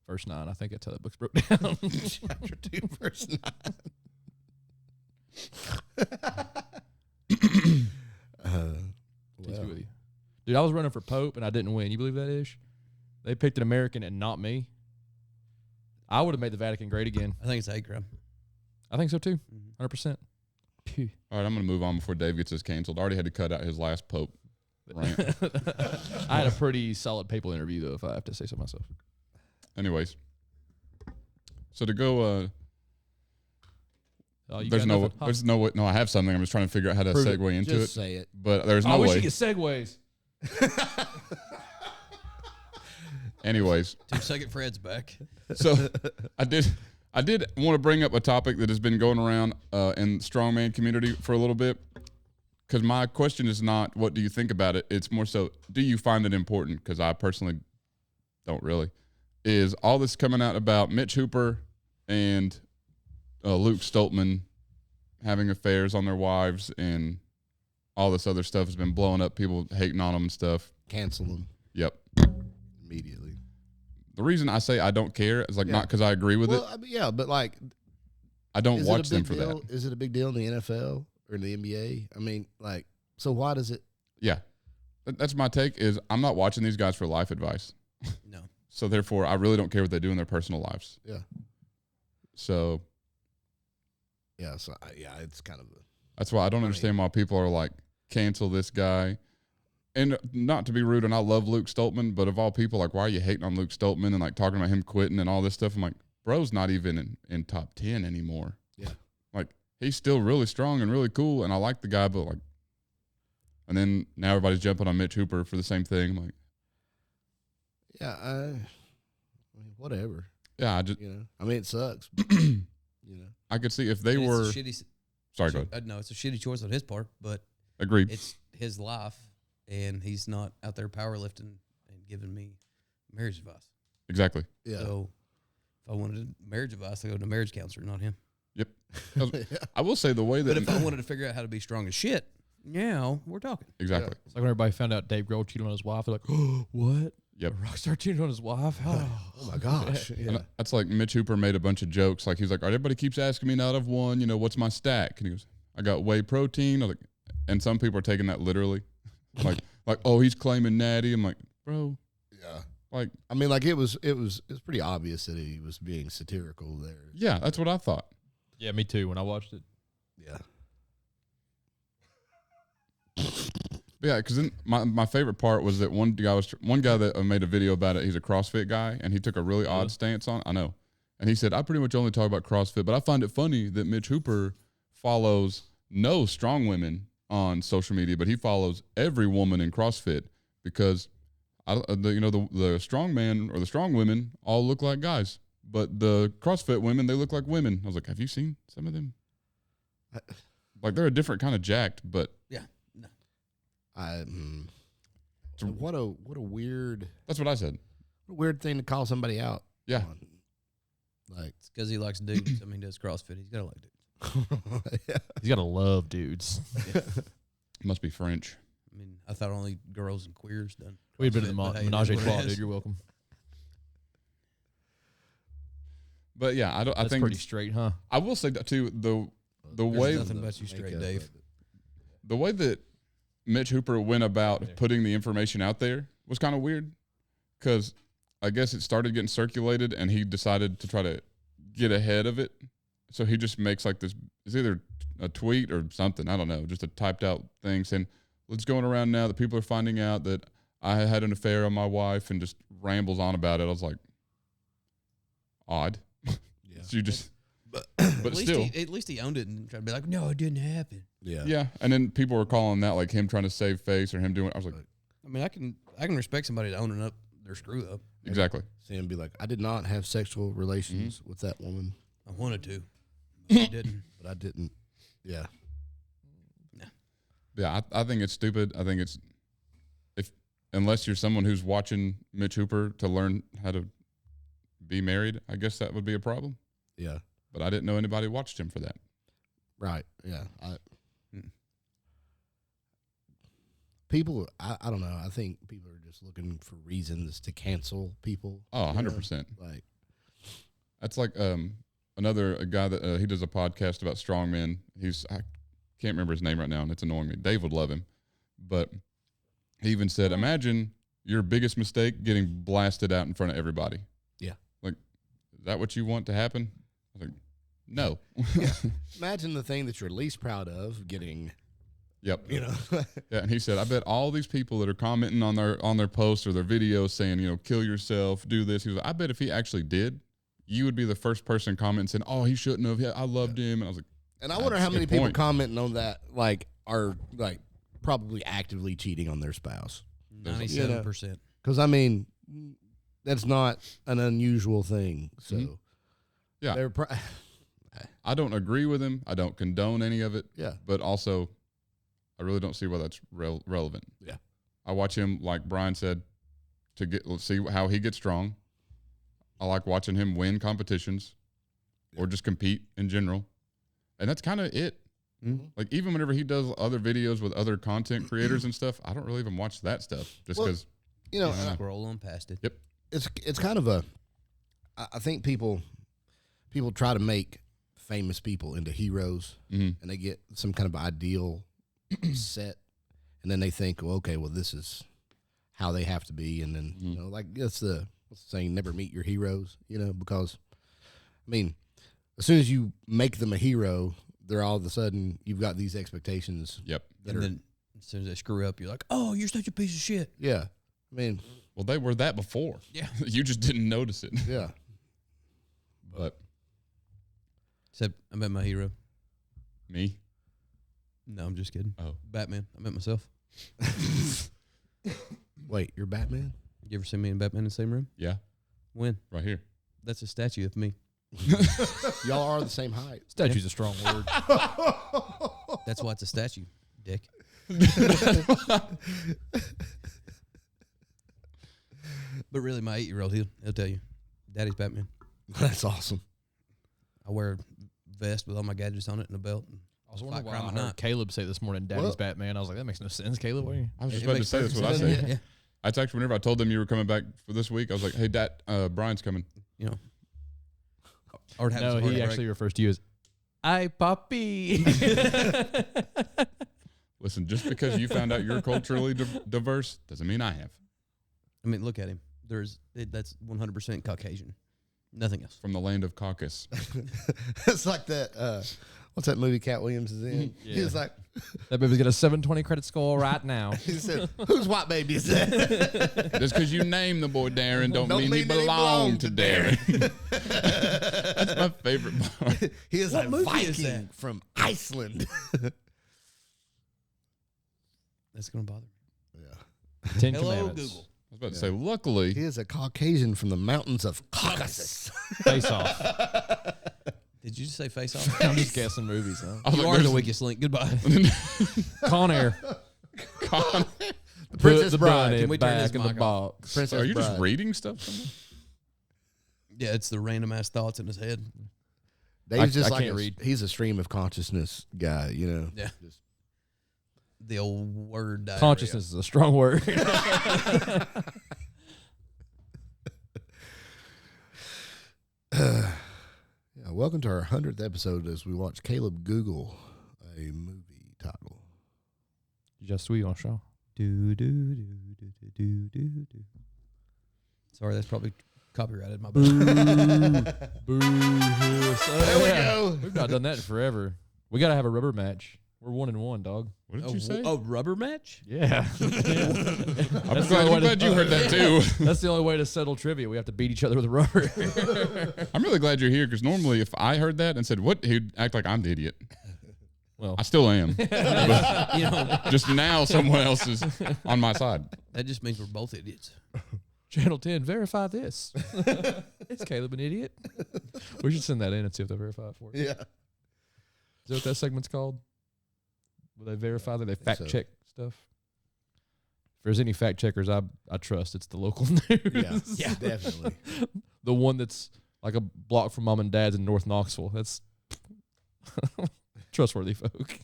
verse 9. I think that's how that book's broke down. Chapter 2, verse 9. Peace be with you. Dude, I was running for Pope and I didn't win. You believe that, Ish? They picked an American and not me. I would have made the Vatican great again. I think it's a hate crime. I think so too. 100%. Phew. All right, I'm going to move on before Dave gets us canceled. I already had to cut out his last Pope rant. I had a pretty solid papal interview, though, if I have to say so myself. Anyways. So to go, Oh, you there's got no, nothing? Huh. there's no way. No, I have something. I'm just trying to figure out how to Prove it. segue into Just it. say it. But there's Oh, no we way. should get segues. Anyways. 2 second Fred's back. So I did want to bring up a topic that has been going around in the strongman community for a little bit. Because my question is not what do you think about it? It's more so do you find it important? Because I personally don't really. Is all this coming out about Mitch Hooper and Luke Stoltman having affairs on their wives and all this other stuff has been blowing up. People hating on them and stuff. Cancel them Yep. immediately. The reason I say I don't care is like Yeah. not because I agree with Well, it. I mean, yeah, but like, I don't is watch it a them big for deal? that. Is it a big deal in the NFL or in the NBA? I mean, like, so why does it? Yeah. That's my take is I'm not watching these guys for life advice. No. So therefore, I really don't care what they do in their personal lives. Yeah. So Yeah. So yeah, it's kind of. that's why I don't understand why people are like, cancel this guy. And not to be rude, and I love Luke Stoltman, but of all people, like, why are you hating on Luke Stoltman and like talking about him quitting and all this stuff? I'm like, bro's not even in top 10 anymore. Yeah. Like, he's still really strong and really cool, and I like the guy, but like, and then now everybody's jumping on Mitch Hooper for the same thing. I'm like, Yeah. I mean, whatever. yeah, I just, You know. I mean, it sucks. But, you know. I could see if they And were. it's a shitty, Sorry, go ahead. no, it's a shitty choice on his part, but Agreed. it's his life, and he's not out there powerlifting and giving me marriage advice. Exactly. Yeah. So if I wanted marriage advice, I go to a marriage counselor, not him. Yep. I will say the way that But if I wanted to figure out how to be strong as shit, yeah, we're talking. exactly. It's like when everybody found out Dave Grohl cheated on his wife. They're like, oh, what? Yep. A rock star cheated on his wife? Oh. Oh my gosh. Yeah. And that's like Mitch Hooper made a bunch of jokes. Like he's like, everybody keeps asking me now that I've won, what's my stack? And he goes, I got whey protein. I was like, and some people are taking that literally. like, oh, he's claiming natty. I'm like, bro. Yeah. Like, I mean, like it was pretty obvious that he was being satirical there. yeah, that's what I thought. Yeah, me too. When I watched it. Yeah. But yeah, because my favorite part was that one guy that made a video about it. He's a CrossFit guy, and he took a really odd stance on. I know, and he said, I pretty much only talk about CrossFit, but I find it funny that Mitch Hooper follows no strong women on social media, but he follows every woman in CrossFit because the strong man or the strong women all look like guys, but the CrossFit women, they look like women. I was like, have you seen some of them? Like they're a different kind of jacked, but Yeah. No. What a weird that's what I said. thing to call somebody out. Yeah. on. Like It's because he likes dudes. I mean, he does CrossFit. He's got to like dudes. yeah. He's got to love dudes. Must be French. I mean, I thought only girls and queers done. We've been in CrossFit, the but hey, menage a it is what trois, it is. dude. You're welcome. But yeah, I That's think pretty straight, huh? I will say that too. The There's way nothing about you straight, Dave. the way that Mitch Hooper went about putting the information out there was kind of weird, because I guess it started getting circulated, and he decided to try to get ahead of it. So he just makes like this. It's either a tweet or something. I don't know. Just a typed out thing saying, "It's going around now that people are finding out that I had an affair on my wife," and just rambles on about it. I was like, odd. Yeah. So you just, but At least still, at least he owned it and tried to be like, no, it didn't happen. Yeah. yeah. And then people were calling that like him trying to save face or him doing. I was like, I mean, I can respect somebody owning up their screw up. exactly. See him be like, I did not have sexual relations with that woman, I wanted to, but I didn't. but I didn't. Yeah. Yeah, I think it's stupid. I think it's unless you're someone who's watching Mitch Hooper to learn how to be married, I guess that would be a problem. Yeah. But I didn't know anybody watched him for that. Right. Yeah. Mm. People, I don't know. I think people are just looking for reasons to cancel people. Oh, you know? 100%. Like, That's like a guy that he does a podcast about strongmen. I can't remember his name right now, and it's annoying me. Dave would love him, but he even said, "Imagine your biggest mistake getting blasted out in front of everybody." Yeah. Like, is that what you want to happen? I was like, no. imagine the thing that you're least proud of getting, Yep. you know. Yeah, and he said, I bet all these people that are commenting on their posts or their videos saying, kill yourself, do this. He was like, I bet if he actually did, you would be the first person commenting saying, oh, he shouldn't have. Yeah, I loved him. And I was like, And I wonder That's how a many good people point. commenting on that are probably actively cheating on their spouse. 97%. Because I mean, that's not an unusual thing. So Mhm. Yeah. they're I don't agree with him. I don't condone any of it. yeah. But also, I really don't see why that's relevant. Yeah. I watch him, like Brian said, let's see how he gets strong. I like watching him win competitions or just compete in general. And that's kind of it. Mhm. Like, even whenever he does other videos with other content creators and stuff, I don't really even watch that stuff just Well, because. You know, Yeah. Scroll on past it. Yep. it's kind of I think people try to make famous people into heroes, Mhm. and they get some kind of ideal set, and then they think, well, okay, well, this is how they have to be, and then like that's what's the saying, never meet your heroes, because I mean, as soon as you make them a hero, they're all of a sudden you've got these expectations. Yep. And then as soon as they screw up, you're like, oh, you're such a piece of shit. Yeah, I mean, Well, they were that before. Yeah. You just didn't notice it. yeah, But Except I met my hero. me, No, I'm just kidding. oh, Batman. I met myself. wait, you're Batman? You ever see me and Batman in the same room? yeah, When? right here. That's a statue of me. Y'all are the same height. Statue's a strong word. That's why it's a statue, dick. But really, my 8-year-old, he'll tell you, Daddy's Batman. That's awesome. I wear a vest with all my gadgets on it and a belt. I was wondering Fight why crime I at heard night. Caleb say this morning, Daddy's Well- Batman. I was like, that makes no sense, Caleb. What are you? I was just It about to makes say that's what I perfect said. sense. Yeah. I texted whenever I told them you were coming back for this week. I was like, hey, Dad, Brian's coming. You know. Or it happens No, before he the break. actually refers to you as, "Ay, papi." Listen, just because you found out you're culturally diverse doesn't mean I have. I mean, look at him. That's 100% Caucasian. Nothing else. From the land of Caucasus. It's like that. What's that movie Cat Williams is in? He was like, That baby's got a 720 credit score right now. he said, "Whose white baby is that?" Just because you name the boy Darren don't mean he mean that he belong belong to to Darren. That's my favorite part. He is What a movie is Viking that? from Iceland. That's going to bother me. Yeah. 10 Hello, Commandments. Google. I was about to say, luckily, He is a Caucasian from the mountains of Caucasus. Face Off. Did you just say Face Off? I'm just guessing movies, huh? I was You like, are the there's- weakest link. Goodbye. Con Air. Con- The Princess Put the Bride. bunny Can we turn this back in the mic off? box. Princess Are you just Bride. reading stuff? Somewhere? Yeah, it's the random ass thoughts in his head. Dave's just I like can't read. He's a stream of consciousness guy, you know. Yeah. The old word diarrhea. Consciousness is a strong word. Yeah, welcome to our 100th episode as we watch Caleb Google a movie title. Just we on show. Do, do, do, do, do, do, do. Sorry, that's probably copyrighted. My bad. Boo. There we go. We've not done that in forever. We got to have a rubber match. We're 1-1, dog. What did you say? Oh, rubber match? Yeah. I'm That's glad, the only way you heard that too. That's the only way to settle trivia. We have to beat each other with a rubber. I'm really glad you're here because normally if I heard that and said, what, he'd act like I'm the idiot. Well, I still am. But You know, just now someone else is on my side. that just means we're both idiots. Channel 10, verify this. Is Caleb an idiot? We should send that in and see if they verify it for us. Yeah. Is that what that segment's called? Will they verify that they fact so. check stuff? If there's any fact checkers I trust, it's the local news. Yeah, definitely. The one that's like a block from mom and dad's in North Knoxville. That's trustworthy folk.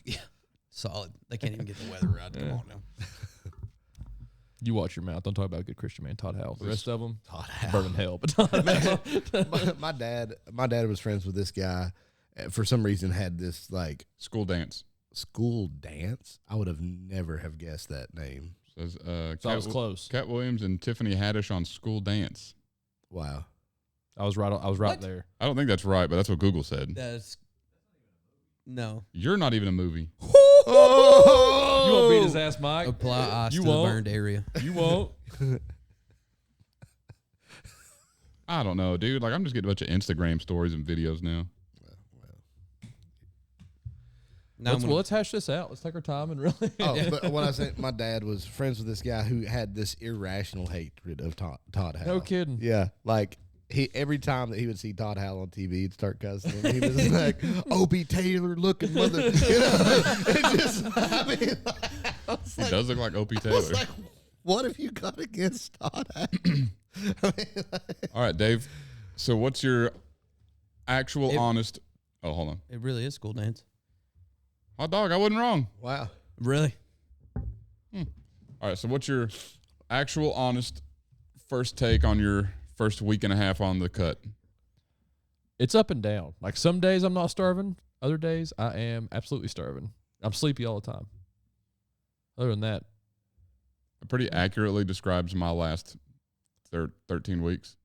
Solid. They can't even get the weather right. Come Yeah. on now. You watch your mouth. Don't talk about a good Christian man, Todd Howell. The rest of them, Todd Howell. burn in hell. But Todd Howell. my dad was friends with this guy. For some reason, had this like School dance. school dance. I would have never have guessed that name. Says, So I was close. Cat Williams and Tiffany Haddish on School Dance. Wow. I was right. I was right What? there. I don't think that's right, but that's what Google said. That's no. You're not even a movie. Oh! You won't beat his ass, Mike. Apply ice You to won't. the burned area. You won't. I don't know, dude. Like I'm just getting a bunch of Instagram stories and videos now. Now Let's hash this out. Let's take our time and really. Oh, but when I said my dad was friends with this guy who had this irrational hatred of Todd Howell. No kidding. Yeah, like every time that he would see Todd Howell on TV, he'd start cussing him. He was like, "Opie Taylor looking mother," you know. It just, I mean, I was He like, does look like Opie I was Taylor. like, what have you got against Todd Howell? I mean, All right, Dave. So what's your actual It- honest? Oh, hold on. it really is school dance. Hot dog. I wasn't wrong. wow. Really? All right. So what's your actual honest first take on your first week and a half on the cut? It's up and down. Like some days I'm not starving. Other days I am absolutely starving. I'm sleepy all the time. Other than that, It pretty accurately describes my last 13 weeks.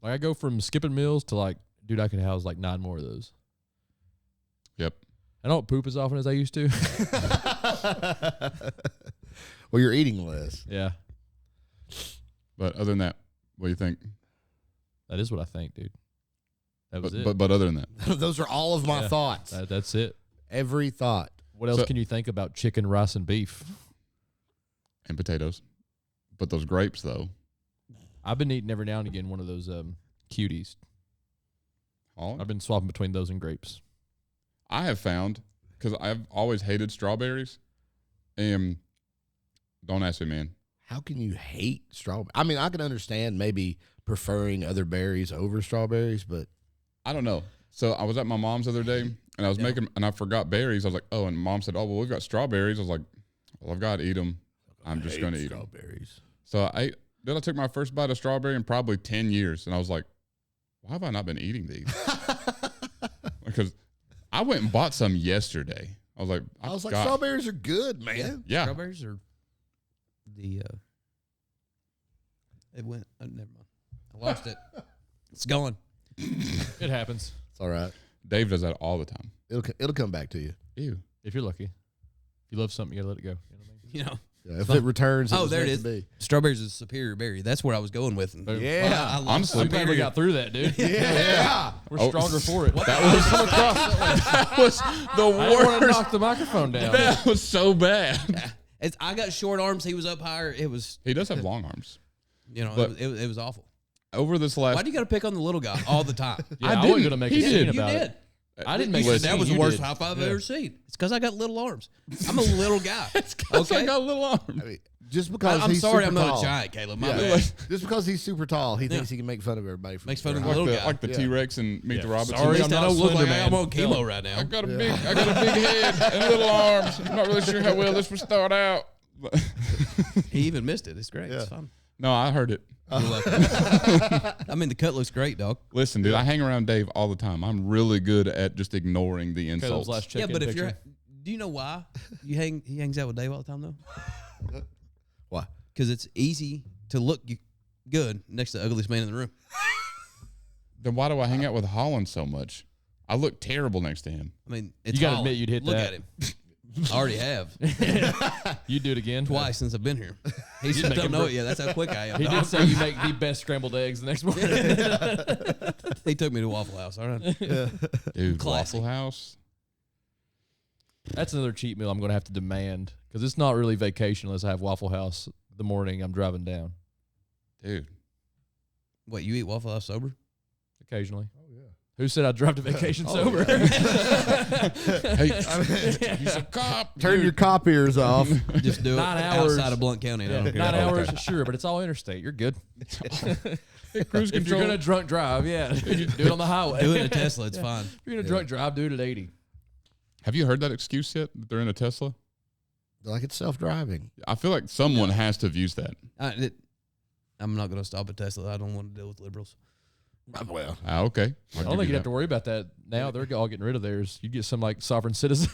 like I go from skipping meals to like, dude, I could house like 9 more of those. Yep. I don't poop as often as I used to. Well, you're eating less. Yeah, But other than that, what do you think? that is what I think, dude. That was it. But other than that, Those are all of my Yeah. thoughts. That's it. Every thought. What else So- can you think about chicken, rice, and beef? and potatoes. But those grapes, though. I've been eating every now and again one of those cuties. All I've been swapping between those and grapes. I have found, because I've always hated strawberries, and don't ask me, man. how can you hate strawberry? I mean, I can understand maybe preferring other berries over strawberries, but I don't know. So I was at my mom's the other day, and I was making, and I forgot berries. I was like, oh, and Mom said, oh, well, we've got strawberries. I was like, well, I've got to eat them. I'm just going to eat them. strawberries. So then I took my first bite of strawberry in probably 10 years, and I was like, why have I not been eating these? Because I went and bought some yesterday. I was like, strawberries are good, man. Yeah. Strawberries are the. It went. Oh, never mind. I lost it. It's gone. It happens. It's all right. Dave does that all the time. It'll come back to you. Ew. If you're lucky. If you love something, you gotta let it go. You know what I mean? You know. Yeah, if it returns, Oh, was there it meant is. to be. Strawberries is a superior berry. That's where I was going with. Boom. Yeah. Well, I lost Honestly, I'm glad we superior. got through that, dude. Yeah. We're stronger for it. That was the I didn't want to worst. knock the microphone down. That was so bad. I got short arms. He was up higher. It was, He does have long arms. it was awful. Over this last, Why do you got to pick on the little guy all the time? Yeah, I I wasn't didn't. gonna make He a scene did. You about did. it. I didn't make You a said scene. that was the You worst did. high five I've ever seen. It's because I got little arms. I'm a little guy. okay. I Okay. got little arms. I mean, just because I'm he's sorry, super I'm not tall. a giant, Caleb. My Yeah. bad. Just because he's super tall, he thinks he can make fun of everybody. From Makes fun of their the height. little guy. Like the Yeah. T-Rex and Meet the Robinsons. Sorry, At least I'm I not don't look Slender like I'm Man. on chemo right I now. got a big head and little arms. I'm not really sure how well this would start out. But He even missed it. It's great. Yeah. It's fun. no, I heard it. You're welcome. I mean, the cut looks great, dog. Listen, dude, I hang around Dave all the time. I'm really good at just ignoring the Caleb's insults. last Yeah, check-in but if picture. you're, do you know why he hangs out with Dave all the time though? Why? Because it's easy to look good next to the ugliest man in the room. Then why do I hang out with Holland so much? I look terrible next to him. I mean, it's You gotta Holland. admit you'd hit Look that. at him. I already have You do it again twice since I've been here. He just make don't him know br- it yet. That's how quick I am. He dog. did say you make the best scrambled eggs the next morning. He took me to Waffle House. All right. Dude, Classy. Waffle House. That's another cheat meal I'm going to have to demand because it's not really vacation unless I have Waffle House the morning I'm driving down. Dude. What, you eat Waffle House sober? Occasionally. Oh yeah. Who said I drive to vacation sober? Hey, he's a cop. Turn your cop ears off. Just do it 9 hours. outside of Blount County. And I don't care. 9 Okay. hours, sure, but it's all interstate. You're good. Hey, cruise If you're control. going to drunk drive, yeah, you do it on the highway. Do it in a Tesla. It's fine. If you're going to drunk drive, do it at 80. Have you heard that excuse yet? That they're in a Tesla? Like it's self-driving. I feel like someone has to have used that. I'm not going to stop at Tesla. I don't want to deal with liberals. Well, Okay. I don't think you'd have to worry about that now. They're all getting rid of theirs. You get some like sovereign citizen.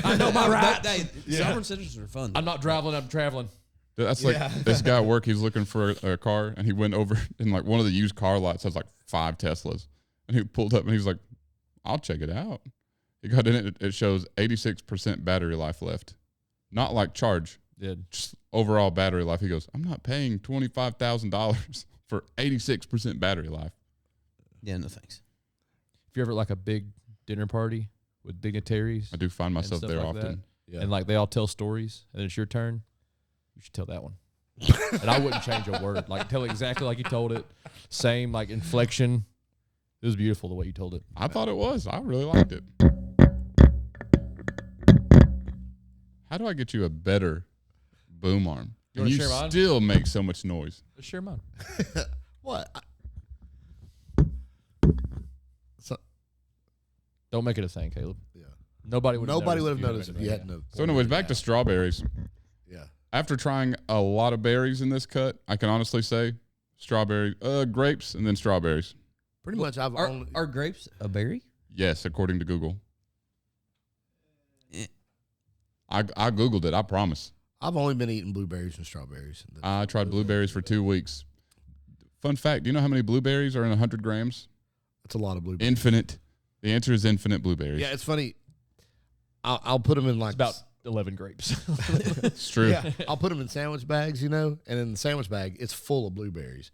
I know my rights. Sovereign citizens are fun. I'm not traveling. I'm traveling. That's like this guy at work. He's looking for a car, and he went over in like one of the used car lots. Has like 5 Teslas, and he pulled up, and he's like, "I'll check it out." He got in it. It shows 86% battery life left, not like charge, Did just overall battery life. He goes, "I'm not paying $25,000 for 86% battery life." Yeah, no thanks. if you're ever at like a big dinner party with dignitaries, I do find myself stuff there like often. yeah. and like they all tell stories, and it's your turn, you should tell that one. And I wouldn't change a word. Like tell it exactly like you told it, same like inflection. It was beautiful the way you told it. I thought it was. I really liked it. How do I get you a better boom arm? You And wanna you share mine? still make so much noise. Let's share mine. What? Don't make it a thing, Caleb. Yeah. Nobody would. Nobody would have if noticed if you hadn't. have So anyways, back to strawberries. Yeah. After trying a lot of berries in this cut, I can honestly say strawberry, grapes, and then strawberries. Pretty much, I've only. Are grapes a berry? Yes, according to Google. Eh. I Googled it, I promise. I've only been eating blueberries and strawberries. I tried blueberries for 2 weeks. Fun fact, do you know how many blueberries are in 100 grams? That's a lot of blueberries. Infinite. The answer is infinite blueberries. Yeah, it's funny. I'll put them in like It's about 11 grapes. It's true. Yeah, I'll put them in sandwich bags, and in the sandwich bag, it's full of blueberries.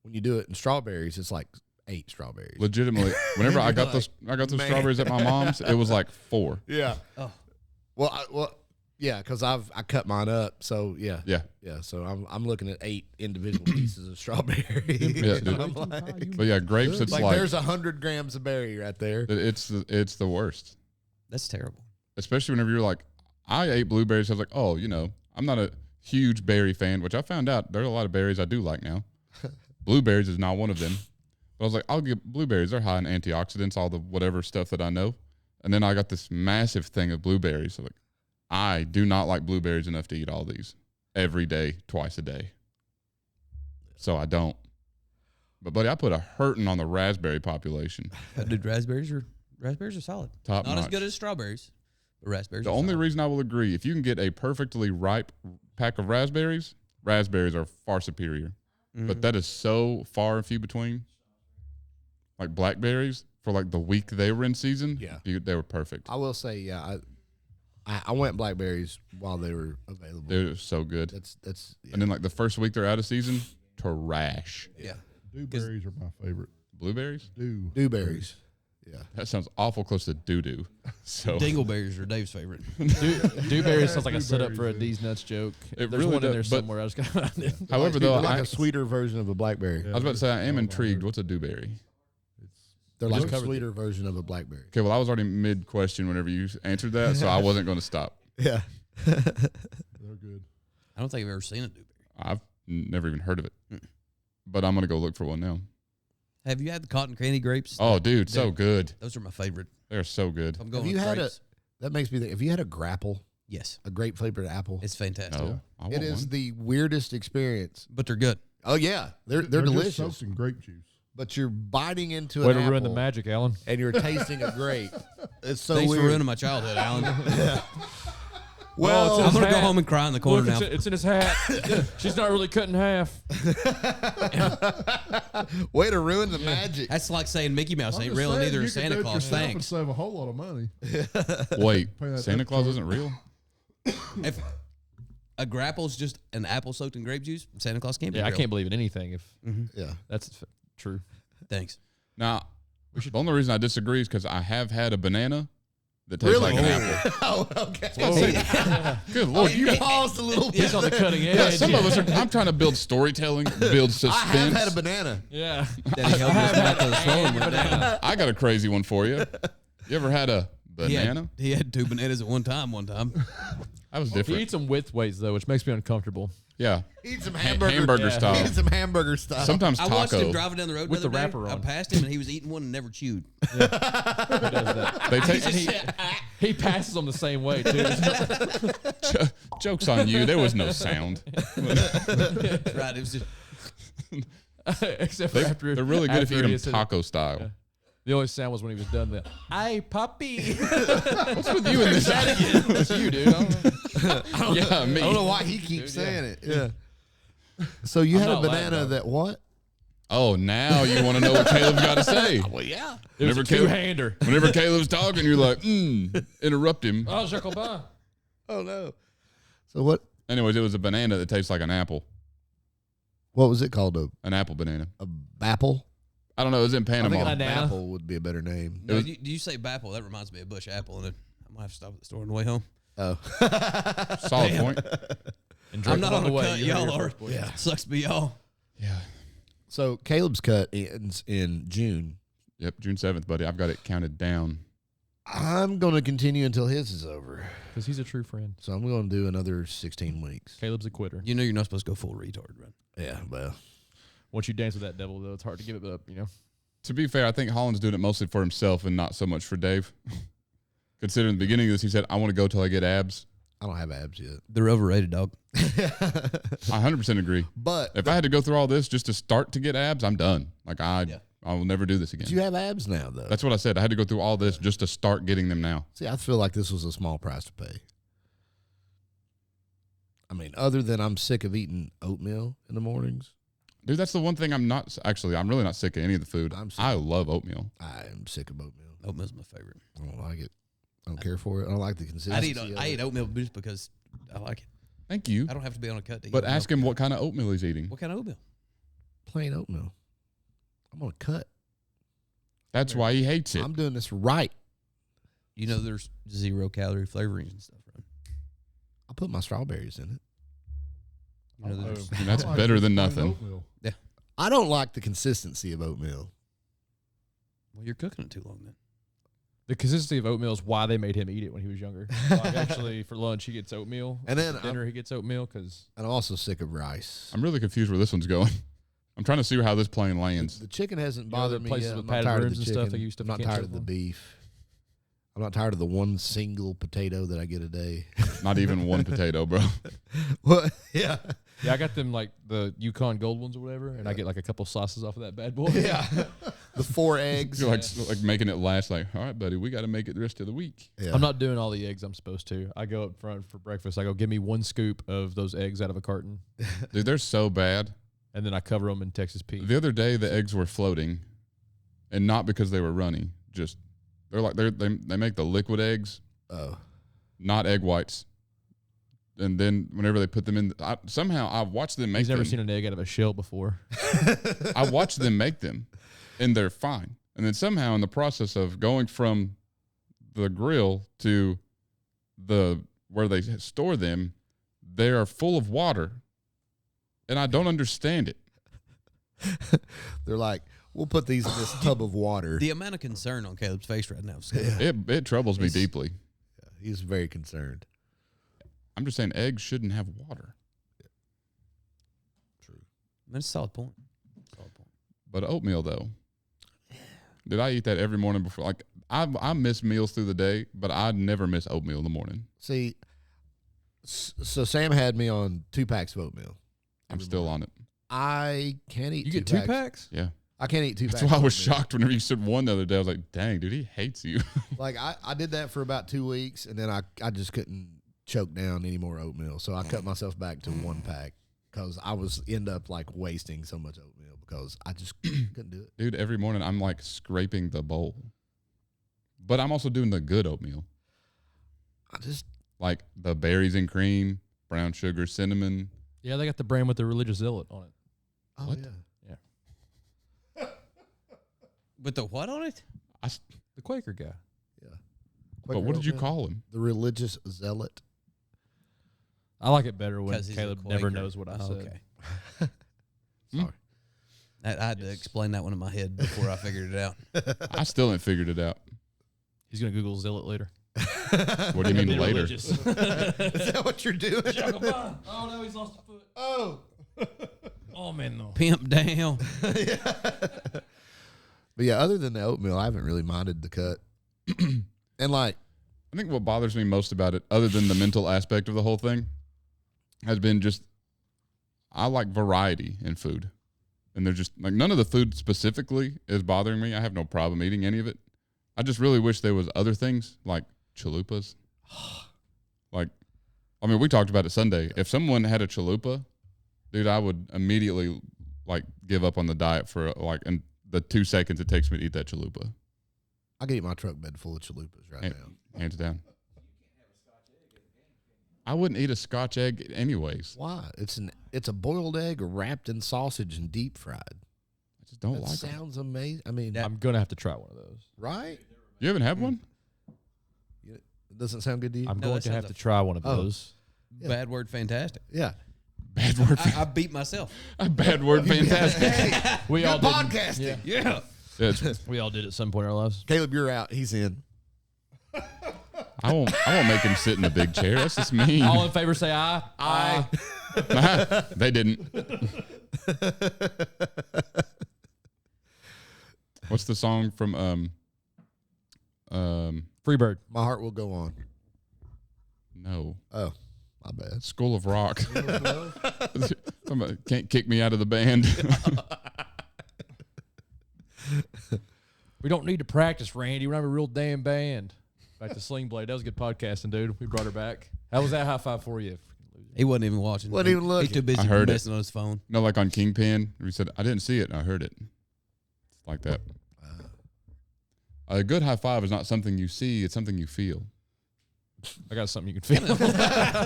When you do it in strawberries, it's like 8 strawberries. Legitimately, whenever I got Like, those man. strawberries at my mom's, it was like 4. Yeah. Oh. Well, yeah, because I cut mine up, so yeah. Yeah. So I'm looking at 8 individual pieces of strawberry. Yeah, dude. I'm like, But yeah, grapes, it's like, there's 100 grams of berry right there. it's the worst. That's terrible. Especially whenever you're like, I ate blueberries. I was like, oh, I'm not huge berry fan, which I found out there are a lot of berries I do like now. Blueberries is not one of them. But I was like, I'll get blueberries. They're high in antioxidants, all the whatever stuff that I know. And then I got this massive thing of blueberries. So like, I do not like blueberries enough to eat all these every day, twice a day. So I don't. But buddy, I put a hurting on the raspberry population. Dude, raspberries are solid. Top Not notch. as good as strawberries, but raspberries. The are only solid. reason I will agree, if you can get a perfectly ripe pack of raspberries, raspberries are far superior. But that is so far and few between. Like blackberries, for like the week they were in season, dude, they were perfect. I will say, yeah, I went blackberries while they were available. They're so good. That's And then like the first week they're out of season, trash. Yeah. Dewberries are my favorite. Blueberries? dewberries. Yeah. That sounds awful close to doo-doo. So Dingleberries are Dave's favorite. Dewberry sounds like a setup for a D's nuts joke. It There's really one in there does, but- somewhere. I just got however, though, They're like I a sweeter version of a blackberry. was about to say I am intrigued. What's a dewberry? They're like a covered sweeter version of a blackberry. Okay, well, I was already mid-question whenever you answered that, so I wasn't going to stop. Yeah. They're good. I don't think I've ever seen a dewberry. I've never even heard of it. But I'm going to go look for one now. Have you had the cotton candy grapes? Oh, dude, so They're- good. Those are my favorite. They're so good. I'm going Have you with had grapes. that makes me think, have you had a grapple, Yes, a grape flavored apple? it's fantastic. No, I want It is one. the weirdest experience. But they're good. Oh yeah, they're Just delicious. soaked in grape juice. But you're biting into Way an to apple ruin the magic, Alan. and you're tasting a grape. It's so Thanks weird. for ruining my childhood, Alan. Well, I'm gonna go hat. home and cry in the corner Look, now. it's in his hat. She's not really cut in half. way to ruin the magic. That's like saying Mickey Mouse I'm ain't just real, and saying, neither you is could do Santa it Claus. yourself and Thanks. save a whole lot of money. Wait, Pay that Santa tip Claus jar. isn't real? If a grapple's just an apple soaked in grape juice, Santa Claus can't be Yeah, I real. can't believe in anything if Yeah. that's true. Thanks. Now, the only reason I disagree is because I have had a banana that tastes like an apple. Oh, okay. Good Lord. You paused a little bit. He's on the cutting edge. Yeah, some of us are. I'm trying to build storytelling, build suspense. I have had a banana. Yeah. Daddy helped us about those swollen ones down. I got a crazy one for you. You ever had a banana? He had 2 bananas at one time. That was He different. eats them with weights though, which makes me uncomfortable. Yeah. Eat some Hamburger Yeah. style. Eat some hamburger style. Sometimes I watched him taco. driving down the road With the the other day. wrapper I on. passed him and he was eating one and never chewed. He does that. They take He passes them the same way too. jokes on you. There was no sound. Right. It was just Except for after They're really good if after you eat he them said- taco style. Yeah. The only sound was when he was done. The "Hey puppy." What's with you in this? It's you, dude. Yeah, me. I don't know why he keeps saying it. Yeah. So you I'm had a not laughing, banana though. that what? Oh, now you want to know what Caleb's got to say. Well, yeah. It was Whenever a Caleb- two-hander. Whenever Caleb's talking, you're like, interrupt him. Oh, Jacques Aubin. Oh no. So what? Anyways, it was a banana that tastes like an apple. What was it called? An apple banana. A bapple? I don't know. It was in I think Panama. a Banana. bapple would be a better name. no. You say Bapple. That reminds me of Bush Apple, and I'm gonna have to stop at the store on the way home. Oh. Solid point. And I'm drink not along on the a way. cut. You heard Y'all your are. first boy. Yeah. Sucks to be y'all. Yeah. So Caleb's cut ends in June. Yep. June 7th, buddy. I've got it counted down. I'm going to continue until his is over. Because he's a true friend. So I'm going to do another 16 weeks. Caleb's a quitter. You know you're not supposed to go full retard, right? Yeah, well. Once you dance with that devil, though, it's hard to give it up, you know? To be fair, I think Holland's doing it mostly for himself and not so much for Dave. Considering the beginning of this, he said, I want to go till I get abs. I don't have abs yet. They're overrated, dog. I 100% agree. But If I had to go through all this just to start to get abs, I'm done. Like, I will never do this again. you have abs now, though. That's what I said. I had to go through all this just to start getting them now. See, I feel like this was a small price to pay. I mean, other than I'm sick of eating oatmeal in the mornings. Dude, that's the one thing I'm really not sick of any of the food. I'm sick. I love oatmeal. I am sick of oatmeal. Oatmeal's my favorite. I don't like it. I don't care for it. I don't like the consistency. I eat oatmeal just because I like it. Thank you. I don't have to be on a cut to eat But oatmeal. ask him what kind of oatmeal he's eating. What kind of oatmeal? Plain oatmeal. I'm on a cut. That's why he hates it. I'm doing this right. You know there's 0 calorie flavorings and stuff, right? I'll put my strawberries in it. You know there's And that's I like better just than plain nothing. oatmeal. I don't like the consistency of oatmeal. well, you're cooking it too long then. The consistency of oatmeal is why they made him eat it when he was younger. Like actually, for lunch he gets oatmeal, And then for dinner he gets oatmeal because And I'm also sick of rice. I'm really confused where this one's going. I'm trying to see how this plane lands. The chicken hasn't You know, bothered the me places yet. with I'm not padded tired of rooms the and chicken. stuff, they use stuff I'm you not can't tired choke of the on. beef. I'm not tired of the one single potato that I get a day. Not even one potato, bro. What? Yeah. yeah, I got them like the Yukon Gold ones or whatever, and I get like a couple sauces off of that bad boy. Yeah. The 4 eggs. You're like making it last. Like, all right, buddy, we got to make it the rest of the week. Yeah. I'm not doing all the eggs I'm supposed to. I go up front for breakfast. I go, give me 1 scoop of those eggs out of a carton, Dude, they're so bad. and then I cover them in Texas pea. The other day, the eggs were floating, and not because they were runny. Just they make the liquid eggs, Oh. not egg whites. And then whenever they put them in, somehow I watched them make He's never them. seen an egg out of a shell before. I watched them make them, and they're fine. And then somehow in the process of going from the grill to the where they store them, they are full of water, and I don't understand it. They're like, we'll put these in this tub of water. The amount of concern on Caleb's face right now. It troubles me It's- deeply. He's very concerned. I'm just saying eggs shouldn't have water. True. That's a solid point. Solid point. But oatmeal though, did I eat that every morning before? Like I miss meals through the day, but I never miss oatmeal in the morning. See, so Sam had me on 2 packs of oatmeal. I'm still on it. I can't eat You two get 2 packs. packs? Yeah, I can't eat 2 that's packs. why I of was oatmeal. shocked whenever you said one the other day. I was like, dang, dude, he hates you. Like I did that for about 2 weeks, and then I just couldn't choke down any more oatmeal, so I cut myself back to 1 pack because I was end up like wasting so much oatmeal because I just couldn't do it. Dude, every morning I'm like scraping the bowl. But I'm also doing the good oatmeal. I just Like the berries and cream, brown sugar, cinnamon. Yeah, they got the brand with the religious zealot on it. oh What? yeah. With the what on it? The Quaker guy. But what did you Oatmeal. call him? The religious zealot. I like it better when 'Cause he's a Caleb never Quaker. knows what I Oh, said. okay. Sorry. I had to explain that one in my head before I figured it out. I still ain't figured it out. He's going to Google zealot later. What do you mean Be later? religious. Is that what you're doing? Oh, no, he's lost a foot. Oh. Oh, man, no. Pimp down. But yeah, other than the oatmeal, I haven't really minded the cut. And like, I think what bothers me most about it, other than the mental aspect of the whole thing, has been just I like variety in food. And there's just like none of the food specifically is bothering me. I have no problem eating any of it. I just really wish there was other things like chalupas. Like, I mean, we talked about it Sunday. If someone had a chalupa, dude, I would immediately like give up on the diet for like in the 2 seconds it takes me to eat that chalupa. I could eat my truck bed full of chalupas right now. Hands down. I wouldn't eat a Scotch egg anyways. Why? It's a boiled egg wrapped in sausage and deep fried. I just don't That like it. sounds amazing. I mean, I'm going to have to try one of those. right? You haven't had one? It doesn't sound good to you? I'm No, going that to have sounds to try one of Oh. those. Yeah. Bad word, fantastic. Yeah. Bad word. I beat myself. A bad word. Fantastic. We all did. Podcasting. Yeah. Yeah, it's- We all did at some point in our lives. Caleb, you're out. He's in. I won't make him sit in a big chair. That's just mean. All in favor say aye. Aye. They didn't. What's the song from Freebird. My heart will go on. no, Oh, my bad. School of Rock. Can't kick me out of the band. We don't need to practice, Randy. We don't have a real damn band. Back to Sling Blade. That was good podcasting, dude. We brought her back. How was that high five for you? He wasn't even watching. Wasn't even looking. He's too busy I heard it. messing on his phone. No, like on Kingpin, we said I didn't see it and I heard it. It's like that. A good high five is not something you see; it's something you feel. I got something you can feel.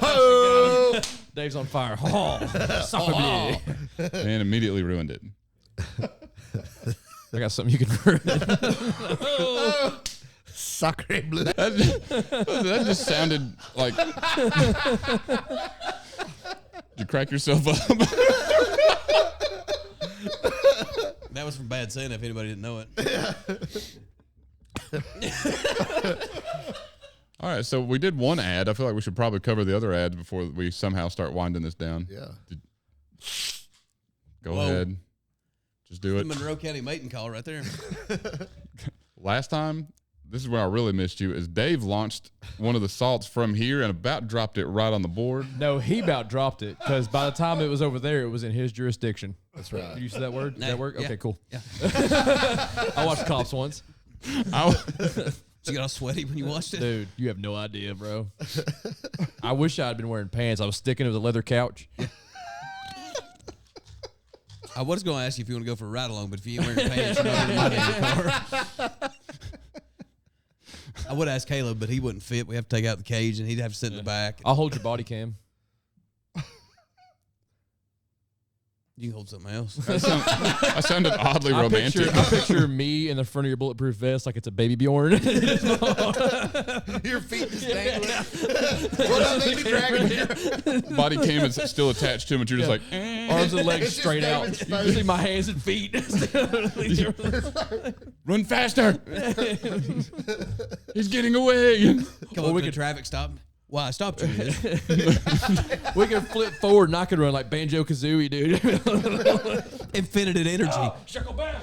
Oh! Dave's on fire. Oh, sacre bleu. And immediately ruined it. I got something you can. Sacre bleu. That just sounded like. Did you crack yourself up? That was from Bad Santa, if anybody didn't know it. All right, so we did one ad. I feel like we should probably cover the other ads before we somehow start winding this down. Yeah. Go Whoa. ahead. Just do The it. Monroe County mating call right there. Last time, this is where I really missed you, is Dave launched one of the salts from here and about dropped it right on the board. No, he about dropped it because by the time it was over there, it was in his jurisdiction. That's right. You use that word? Does Nah, that work? yeah. Okay, cool. Yeah. I watched Cops once. Did you get all sweaty when you watched it? Dude, you have no idea, bro. I wish I had been wearing pants. I was sticking to the leather couch. I was going to ask you if you want to go for a ride along, but if you ain't wearing pants, you're not going to in your car. I would ask Caleb, but he wouldn't fit. We have to take out the cage, and he'd have to sit in the back. I'll hold your body cam. You can hold something else. That sounded oddly romantic. I picture me in the front of your bulletproof vest like it's a baby Bjorn. Your feet just dangling. What up, baby dragon? Body cam is still attached to him, and you're just like, Arms and legs It's just straight out. David's You face. see my hands and feet. run faster. He's getting away. Come on, we could traffic stop. Why I stopped you? We can flip forward and I can run like Banjo Kazooie, dude. Infinite energy. Shackle back.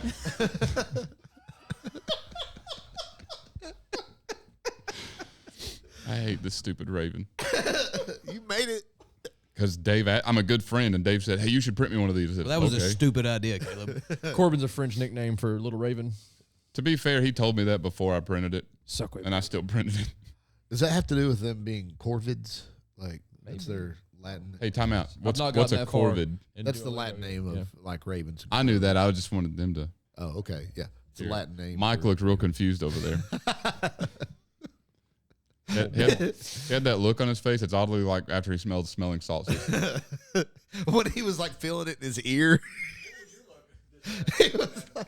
I hate this stupid Raven. You made it. Because Dave, I'm a good friend, and Dave said, hey, you should print me one of these. I said, Well, that was okay. a stupid idea, Caleb. Corbin's a French nickname for Little Raven. To be fair, he told me that before I printed it, Suck with and I still printed it. Does that have to do with them being corvids? Like, that's their Latin. Hey, time out. What's not a gotten that far. corvid? That's the Latin name of like ravens. I knew that. I just wanted them to. Oh, okay. Yeah. It's a Here. Latin name. Mike for- looked real confused over there. He had that look on his face. It's oddly like after he smelled smelling salts. when he was like feeling it in his ear.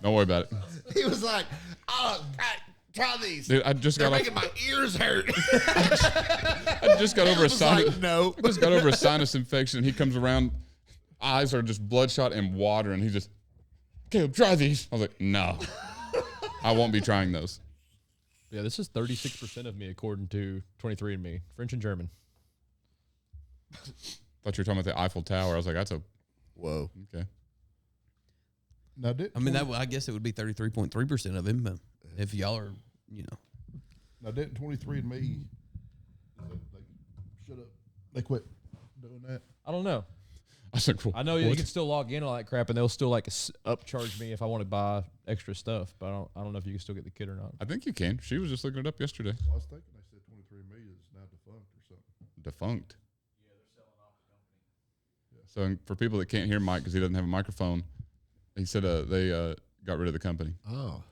Don't worry about it. He was like, oh, try these. Dude, I just They're got making my ears hurt. I just got over a was sinus. like, no. I just got over a sinus infection. And he comes around, eyes are just bloodshot and water, and he just, Caleb, try these. I was like, no, I won't be trying those. Yeah, this is 36% of me according to 23andMe, French and German. Thought you were talking about the Eiffel Tower. I was like, that's a Whoa. okay. Now, did, I mean, I guess it would be 33.3% of him, but if y'all are, now didn't 23andMe, shut up. They quit doing that. I don't know. I was like, well, I know you what? can still log in on that crap, and they'll still like upcharge me if I want to buy extra stuff. But I don't know if you can still get the kit or not. I think you can. She was just looking it up yesterday. I was thinking they said 23andMe is now defunct or something. Defunct. Yeah, they're selling off the company. So for people that can't hear Mike because he doesn't have a microphone, he said they got rid of the company. Oh.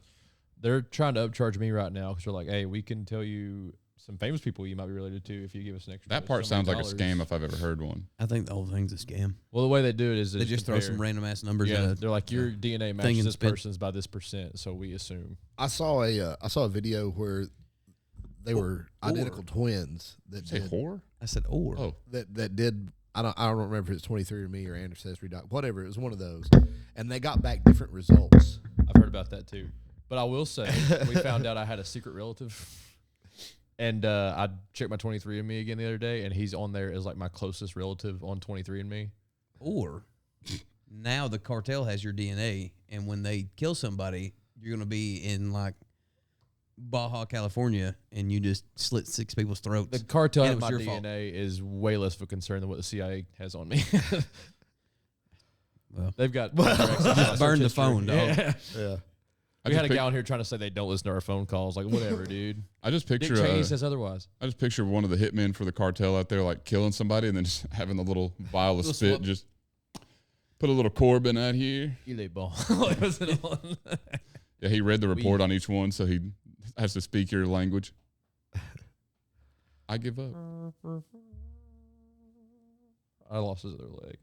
They're trying to upcharge me right now because they're like, hey, we can tell you some famous people you might be related to if you give us an extra. That part so many sounds like a dollars. scam if I've ever heard one. I think the whole thing's a scam. Well, the way they do it is They just throw some random ass numbers in Yeah, a they're like your DNA thing matches and this spin. person's by this percent, so we assume. I saw a video where they were identical twins that Say did whore? I said, or. Oh, that did I don't remember if it's 23andMe or Ancestry.com, whatever. It was one of those, and they got back different results. I've heard about that too. But I will say, we found out I had a secret relative. And I checked my 23andMe again the other day, and he's on there as like my closest relative on 23andMe. Or now the cartel has your DNA, and when they kill somebody, you're going to be in like Baja, California, and you just slit 6 people's throats. The cartel And of it was my your fault. DNA is way less of a concern than what the CIA has on me. Well, They've got just burn the phone, dog. Yeah. Yeah. We had a guy on here trying to say they don't listen to our phone calls. Like, whatever, dude. I just Dick picture Cheney says otherwise. I just picture one of the hitmen for the cartel out there like killing somebody and then just having the little vial of Little spit, swab. just put a little Corbin out here. Il est bon. Like, was it on? Yeah, he read the report on each one, so he has to speak your language. I give up. I lost his other leg.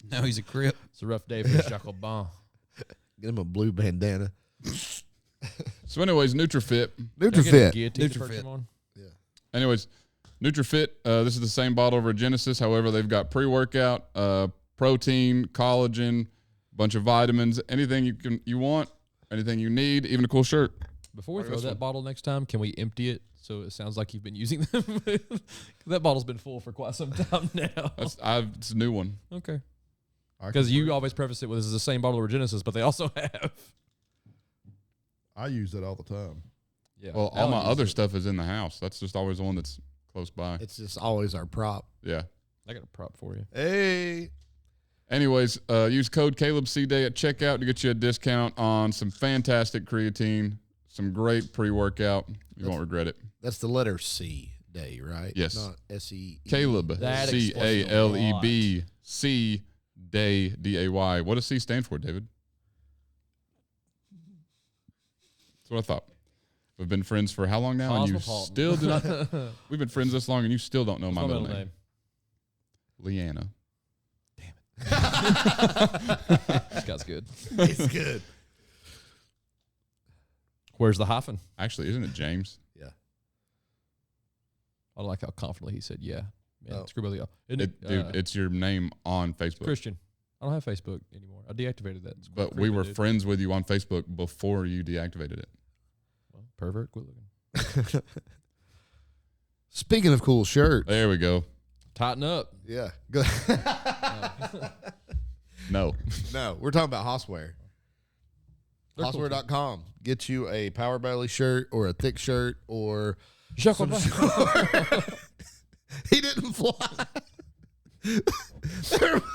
Now he's a crip. It's a rough day for Jacobin. Get him a blue bandana. So, anyways, NutriFit. NutriFit. NutriFit. Anyways, NutriFit. This is the same bottle over at Genesis. However, they've got pre-workout, protein, collagen, bunch of vitamins, anything you want. anything you need, even a cool shirt. Before we Or throw this that one. bottle next time, can we empty it so it sounds like you've been using them? 'Cause that bottle's been full for quite some time now. It's a new one. Okay. I Because can you bring- always preface it with this is the same bottle of Regenesis, but they also have. I use that all the time. Yeah. Well, all Alan my uses other it. stuff is in the house. That's just always the one that's close by. It's just always our prop. Yeah. I got a prop for you. Hey. Anyways, use code CalebCDay at checkout to get you a discount on some fantastic creatine, some great pre-workout. You won't regret it. That's the letter C day, right? Yes. Not S-E. Caleb, That explains a CALEB, C Day, DAY. What does C stand for, David? That's what I thought. We've been friends for how long now? And you Cosmopolitan. still do not. We've been friends this long, and you still don't know What's my middle name. Leanna. This guy's good. It's good. Where's the hyphen? Actually, isn't it James? Yeah. I like how confidently he said, yeah. Man, Oh. screw both of y'all. Isn't Dude, it's your name on Facebook. Christian. I don't have Facebook anymore. I deactivated that. It's But we creepy, were dude. friends with you on Facebook before you deactivated it. Well, pervert. Quit looking. Speaking of cool shirts. There we go. Tighten up. Yeah. Good. No. No, we're talking about Hosswear. They're cool, too. Hosswear.com. Get you a power belly shirt or a thick shirt or Shuckle he didn't fly. There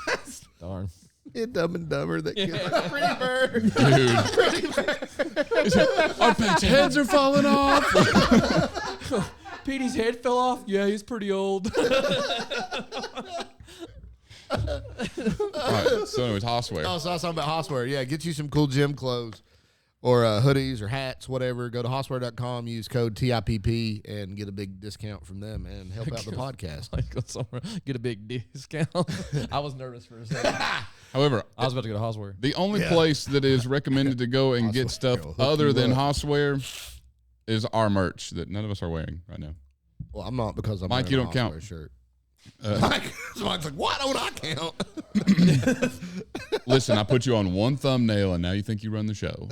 was Darn. a Dumb and Dumber that killed a pretty bird. Dude. Our pet's heads are falling off. Petey's head fell off? Yeah, he's pretty old. All right, so anyways, Hosswear. Oh, so I was talking about Hosswear. Yeah, get you some cool gym clothes or hoodies or hats, whatever. Go to Hosswear.com, use code TIPP, and get a big discount from them and help out the podcast. Like, go somewhere, get a big discount. I was nervous for a second. However, I was about to go to Houseware. the only place that is recommended to go and get Hosswear stuff will hook other you than up. Hosswear is our merch that none of us are wearing right now. Well, I'm not because I'm Mike, wearing you a don't count. Hosswear shirt. Mike's like, why don't I count? Listen, I put you on one thumbnail, and now you think you run the show.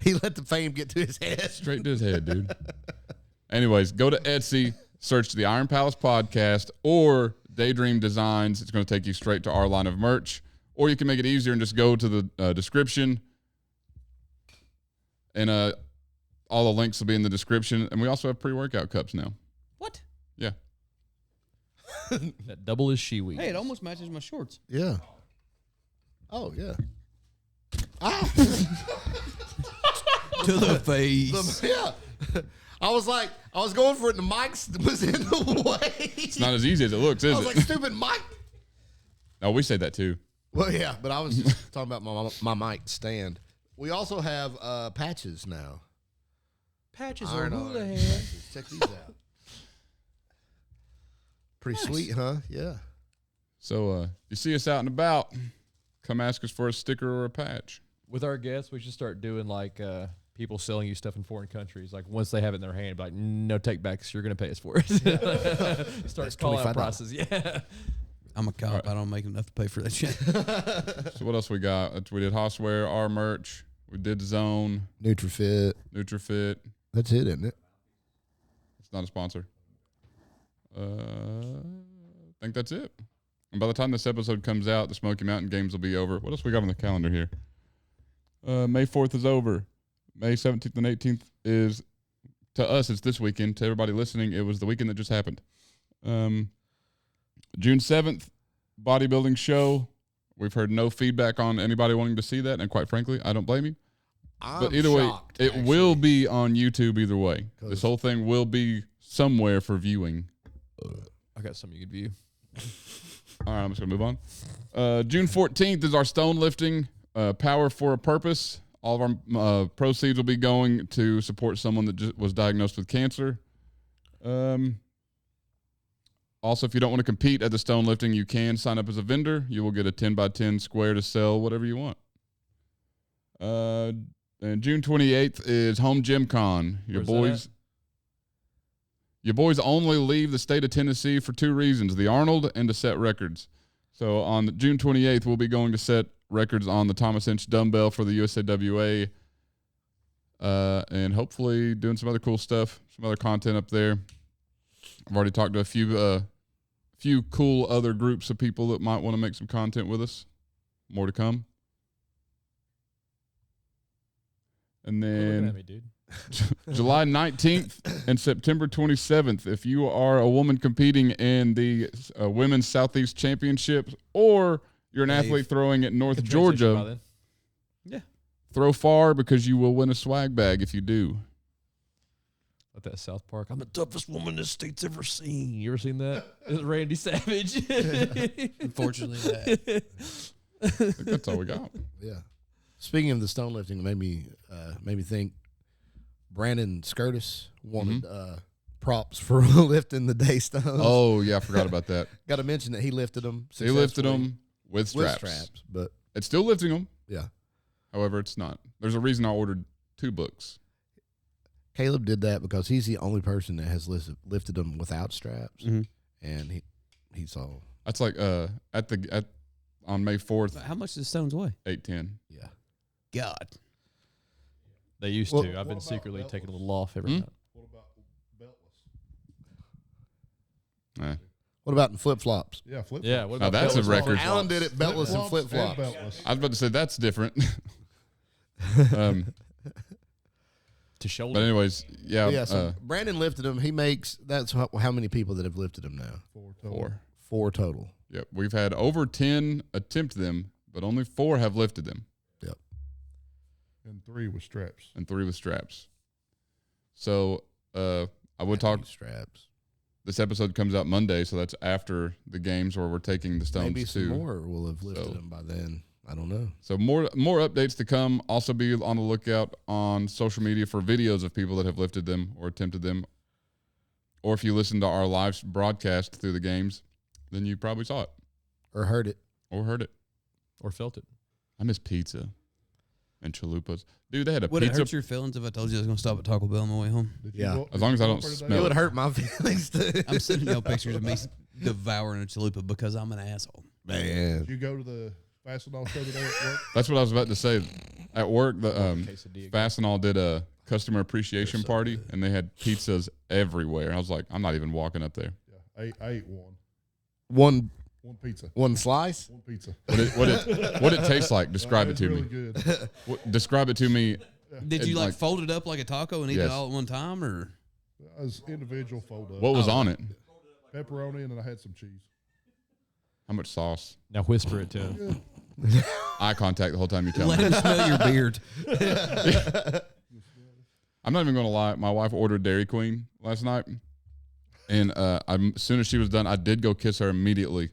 He let the fame get to his head. Straight to his head, dude. Anyways, go to Etsy, search the Iron Palace Podcast or Daydream Designs. It's going to take you straight to our line of merch. Or you can make it easier and just go to the description. And all the links will be in the description. And we also have pre-workout cups now. What? Yeah. That double is shiwi. Hey, it almost matches my shorts. Yeah. Oh, yeah. To the face. Yeah. I was going for it, and the mic was in the way. It's not as easy as it looks, I is was it? like, stupid mic. No, we say that too. Well, yeah, but I was just talking about my mic stand. We also have patches now. Patches Iron are on hula hair. patches. Check these out. Pretty sweet, huh? Yeah. So you see us out and about, come ask us for a sticker or a patch. With our guests, we should start doing like people selling you stuff in foreign countries. Like once they have it in their hand, be like, no takebacks, you're going to pay us for it. Start calling out $25. prices. Yeah. I'm a cop. I don't make enough to pay for that shit. So what else we got? We did Hosswear, our merch. We did Zone, NutriFit. NutriFit. That's it, isn't it? It's not a sponsor. I think that's it. And by the time this episode comes out, the Smoky Mountain Games will be over. What else we got on the calendar here? May 4th is over. May 17th and 18th is, to us, it's this weekend. To everybody listening, it was the weekend that just happened. June 7th, bodybuilding show. We've heard no feedback on anybody wanting to see that, and quite frankly, I don't blame you. But either way, it will be on YouTube either way. This whole thing will be somewhere for viewing. I got something you could view. All right, I'm just going to move on. June 14th is our stone lifting, Power for a Purpose. All of our proceeds will be going to support someone that just was diagnosed with cancer. Also, if you don't want to compete at the stone lifting, you can sign up as a vendor. You will get a 10 by 10 square to sell whatever you want. And June 28th is Home Gym Con. Where's Your boys only leave the state of Tennessee for two reasons, the Arnold and to set records. So on June 28th, we'll be going to set records on the Thomas Inch dumbbell for the USAWA. And hopefully doing some other cool stuff, some other content up there. I've already talked to a few cool other groups of people that might want to make some content with us. More to come. And Quit looking then at me, dude. July 19th and September 27th, if you are a woman competing in the Women's Southeast Championships, or you're an athlete throwing at North Good transition by Georgia, then. throw far because you will win a swag bag if you do. Like that South Park. I'm the toughest woman this state's ever seen. You ever seen that? It's Randy Savage. Unfortunately, that. I think that's all we got. Yeah. Speaking of the stone lifting, it made me think Brandon Skirtis wanted props for lifting the day stones. Oh, yeah, I forgot about that. Got to mention that he lifted them. He lifted successfully them with straps. but It's still lifting them. yeah. However, it's not. There's a reason I ordered 2 books. Caleb did that because he's the only person that has lifted them without straps, Mhm. and he saw. That's like on May 4th, How much does stones weigh? 810. Yeah. God. They used Well, to. I've been what secretly about taking a little off every Hmm? time. What about beltless? What about in flip flops? Yeah, flip. Yeah, what Now about that's a beltless record. flip-flops? Alan did it beltless and flip flops. beltless. I was about to say that's different. To shoulder. But anyways, yeah, Yeah, so Brandon lifted them. He makes that's how many people that have lifted them now? 4 total. 4. 4 total. Yep, we've had over 10 attempt them, but only 4 have lifted them, And 3 with straps. and 3 with straps. So I would talk. Straps. This episode comes out Monday, so that's after the games where we're taking the stones Maybe some too. more will have lifted So- them by then. I don't know. So more updates to come. Also be on the lookout on social media for videos of people that have lifted them or attempted them. Or if you listen to our live broadcast through the games, then you probably saw it Or heard it. or heard it. Or felt it. I miss pizza and chalupas. Dude, they had a Would it pizza. hurt your feelings if I told you I was going to stop at Taco Bell on my way home? Did you Yeah. go- As long as I did you don't go for today? smell It would it. hurt my feelings too. I'm sending y'all pictures of me devouring a chalupa because I'm an asshole. Man. Did you go to the Fastenal show today at work? That's what I was about to say. At work, the Quesadilla. Fastenal did a customer appreciation party, and they had pizzas everywhere. I was like, I'm not even walking up there. Yeah, I ate one. One Pizza. one slice? One pizza. What it tastes like? Describe it It's to really me. good. Describe it to me. Did And you like like- fold it up like a taco and eat Yes. it all at one time, or It was individual fold up. What was on it? Pepperoni, and then I had some cheese. How much sauce? Now whisper it to him. Eye contact the whole time you tell let me. him smell your beard? I'm not even going to lie. My wife ordered Dairy Queen last night, and as soon as she was done, I did go kiss her immediately.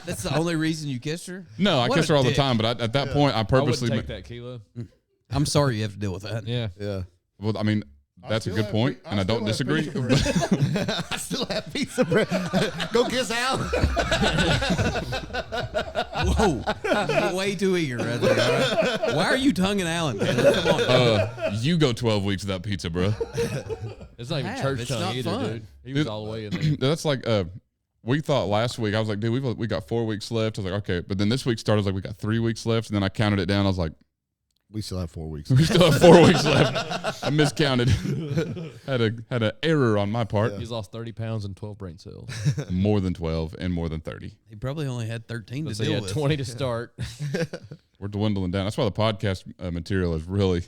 That's the only reason you kissed her? No, I What kiss a her all the dick. time, but at that point, I I wouldn't purposely. take that, Keela. I'm sorry you have to deal with that. Yeah. Yeah. Well, I mean, that's a still good have point, pi- and I don't still have disagree. pizza bread. I still have pizza bread. Go kiss Al. Whoa. Way too eager right there. All right? Why are you tonguing Alan? Taylor? Come on. You go 12 weeks without pizza, bro. It's not even Have. church It's tongue not either, fun. dude. He was Dude, all the way in there. That's like we thought last week. I was like, dude, we got 4 weeks left. I was like, okay, but then this week started. I was like, we got 3 weeks left, and then I counted it down. I was like, We still have 4 weeks. we still have 4 weeks left. I miscounted. had an error on my part. He's lost 30 pounds and 12 brain cells. More than 12 and more than 30. He probably only had 13 to So he deal had with. 20 to start. We're dwindling down. That's why the podcast material is really.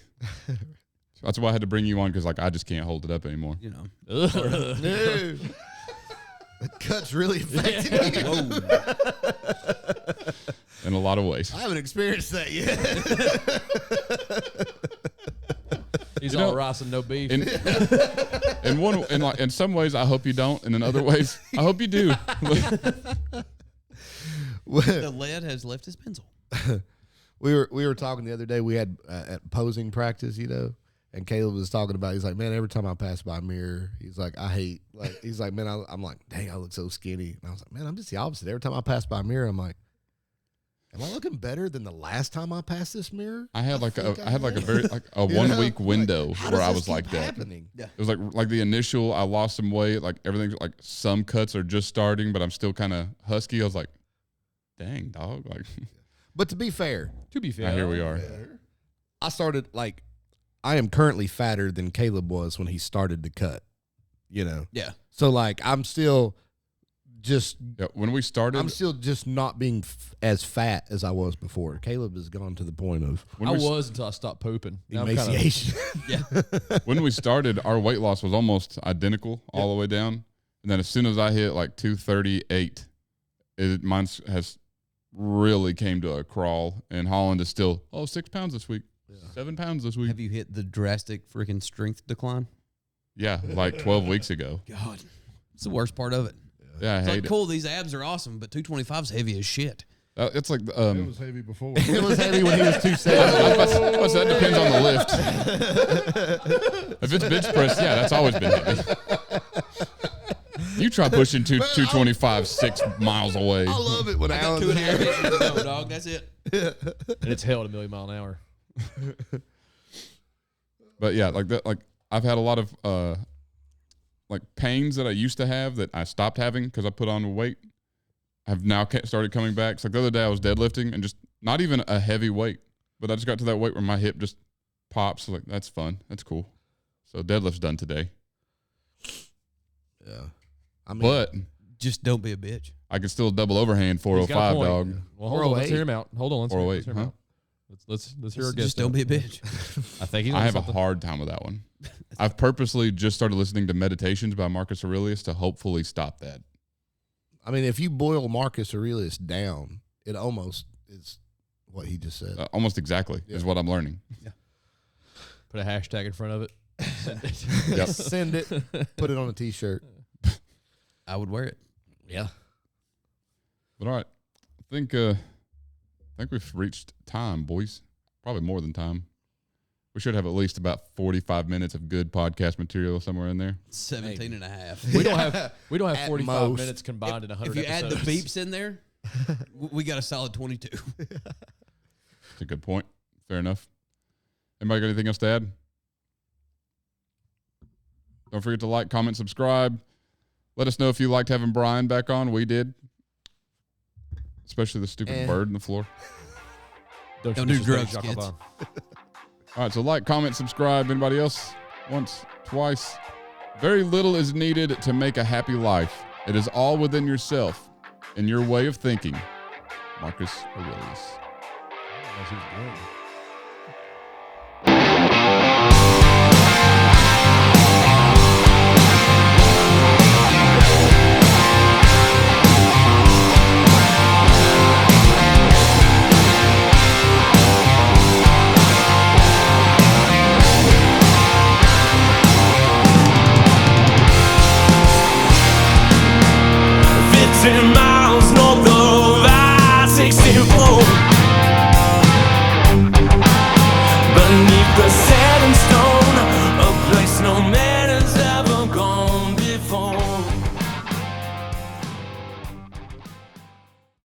That's why I had to bring you on, because like I just can't hold it up anymore You know. Ugh. Dude. The cut's really affecting me. Whoa. in a lot of ways. I haven't experienced that yet. He's You all know, rice and no beef. In some ways, I hope you don't, and in other ways, I hope you do. The lead has left his pencil. We were talking the other day. We had at posing practice, and Caleb was talking about. He's like, man, every time I pass by a mirror, he's like, I hate. Like, he's like, man, I'm like, dang, I look so skinny. And I was like, man, I'm just the opposite. Every time I pass by a mirror, I'm like, am I looking better than the last time I passed this mirror? I had like think I had like a am. very like a You 1 know? week window Like, how where does I this was like keep that. happening? Yeah. It was like the initial. I lost some weight. Like everything. Like some cuts are just starting, but I'm still kind of husky. I was like, Dang, dog. Like, But to be fair, here we are. I started like I am currently fatter than Caleb was when he started to cut. Yeah. So like I'm still just When we started, not being as fat as I was before. Caleb has gone to the point of I was until I stopped pooping. Now I'm kinda- emaciation. when we started, our weight loss was almost identical all the way down. And then as soon as I hit like 238, mine has really came to a crawl. And Holland is still 6 pounds this week, 7 pounds this week. Have you hit the drastic freaking strength decline? Yeah, like 12 weeks ago. God, it's the worst part of it. Yeah, I It's hate like, it. cool, these abs are awesime, but 225 is heavy as shit. It's like It was heavy before. It was heavy when he was 270. that depends on the lift. If it's bench press, yeah, that's always been heavy. You try pushing 225 6 miles away. I love it when I got Alan's 2.5 here. inches to go, dog. That's it. And it's held a million mile an hour. But yeah, like that. Like I've had a lot of like pains that I used to have that I stopped having because I put on weight. I've now started coming back. So like the other day I was deadlifting and just not even a heavy weight, but I just got to that weight where my hip just pops. Like that's fun. That's cool. So deadlift's done today. Yeah. I mean, But Just don't be a bitch. I can still double overhand He's got a 405, point. dog. Well, hold on. Let's 408. hear him out. Hold on. Let's hear 408, him huh? out. Let's hear our guest. Just don't be a bitch. I think he's I on have something. a hard time with that one. I've purposely just started listening to Meditations by Marcus Aurelius to hopefully stop that. I mean, if you boil Marcus Aurelius down, it almost is what he just said. Almost exactly is what I'm learning. Put a hashtag in front of it. Send it. Yep. Send it, put it on a T-shirt. I would wear it. Yeah. But all right, I think we've reached time, boys. Probably more than time. We should have at least about 45 minutes of good podcast material somewhere in there. 17 and a half. We don't have At 45 most. minutes combined in 100 If you add the episodes. beeps in there, we got a solid 22. That's a good point. Fair enough. Anybody got anything else to add? Don't forget to like, comment, subscribe. Let us know if you liked having Brian back on. We did. Especially the stupid bird in the floor. Don't do disrespect drugs, Jacques kids. Laban. All right, so like, comment, subscribe. Anybody else? Once, twice. Very little is needed to make a happy life. It is all within yourself and your way of thinking. Marcus Aurelius. I didn't realize he was good.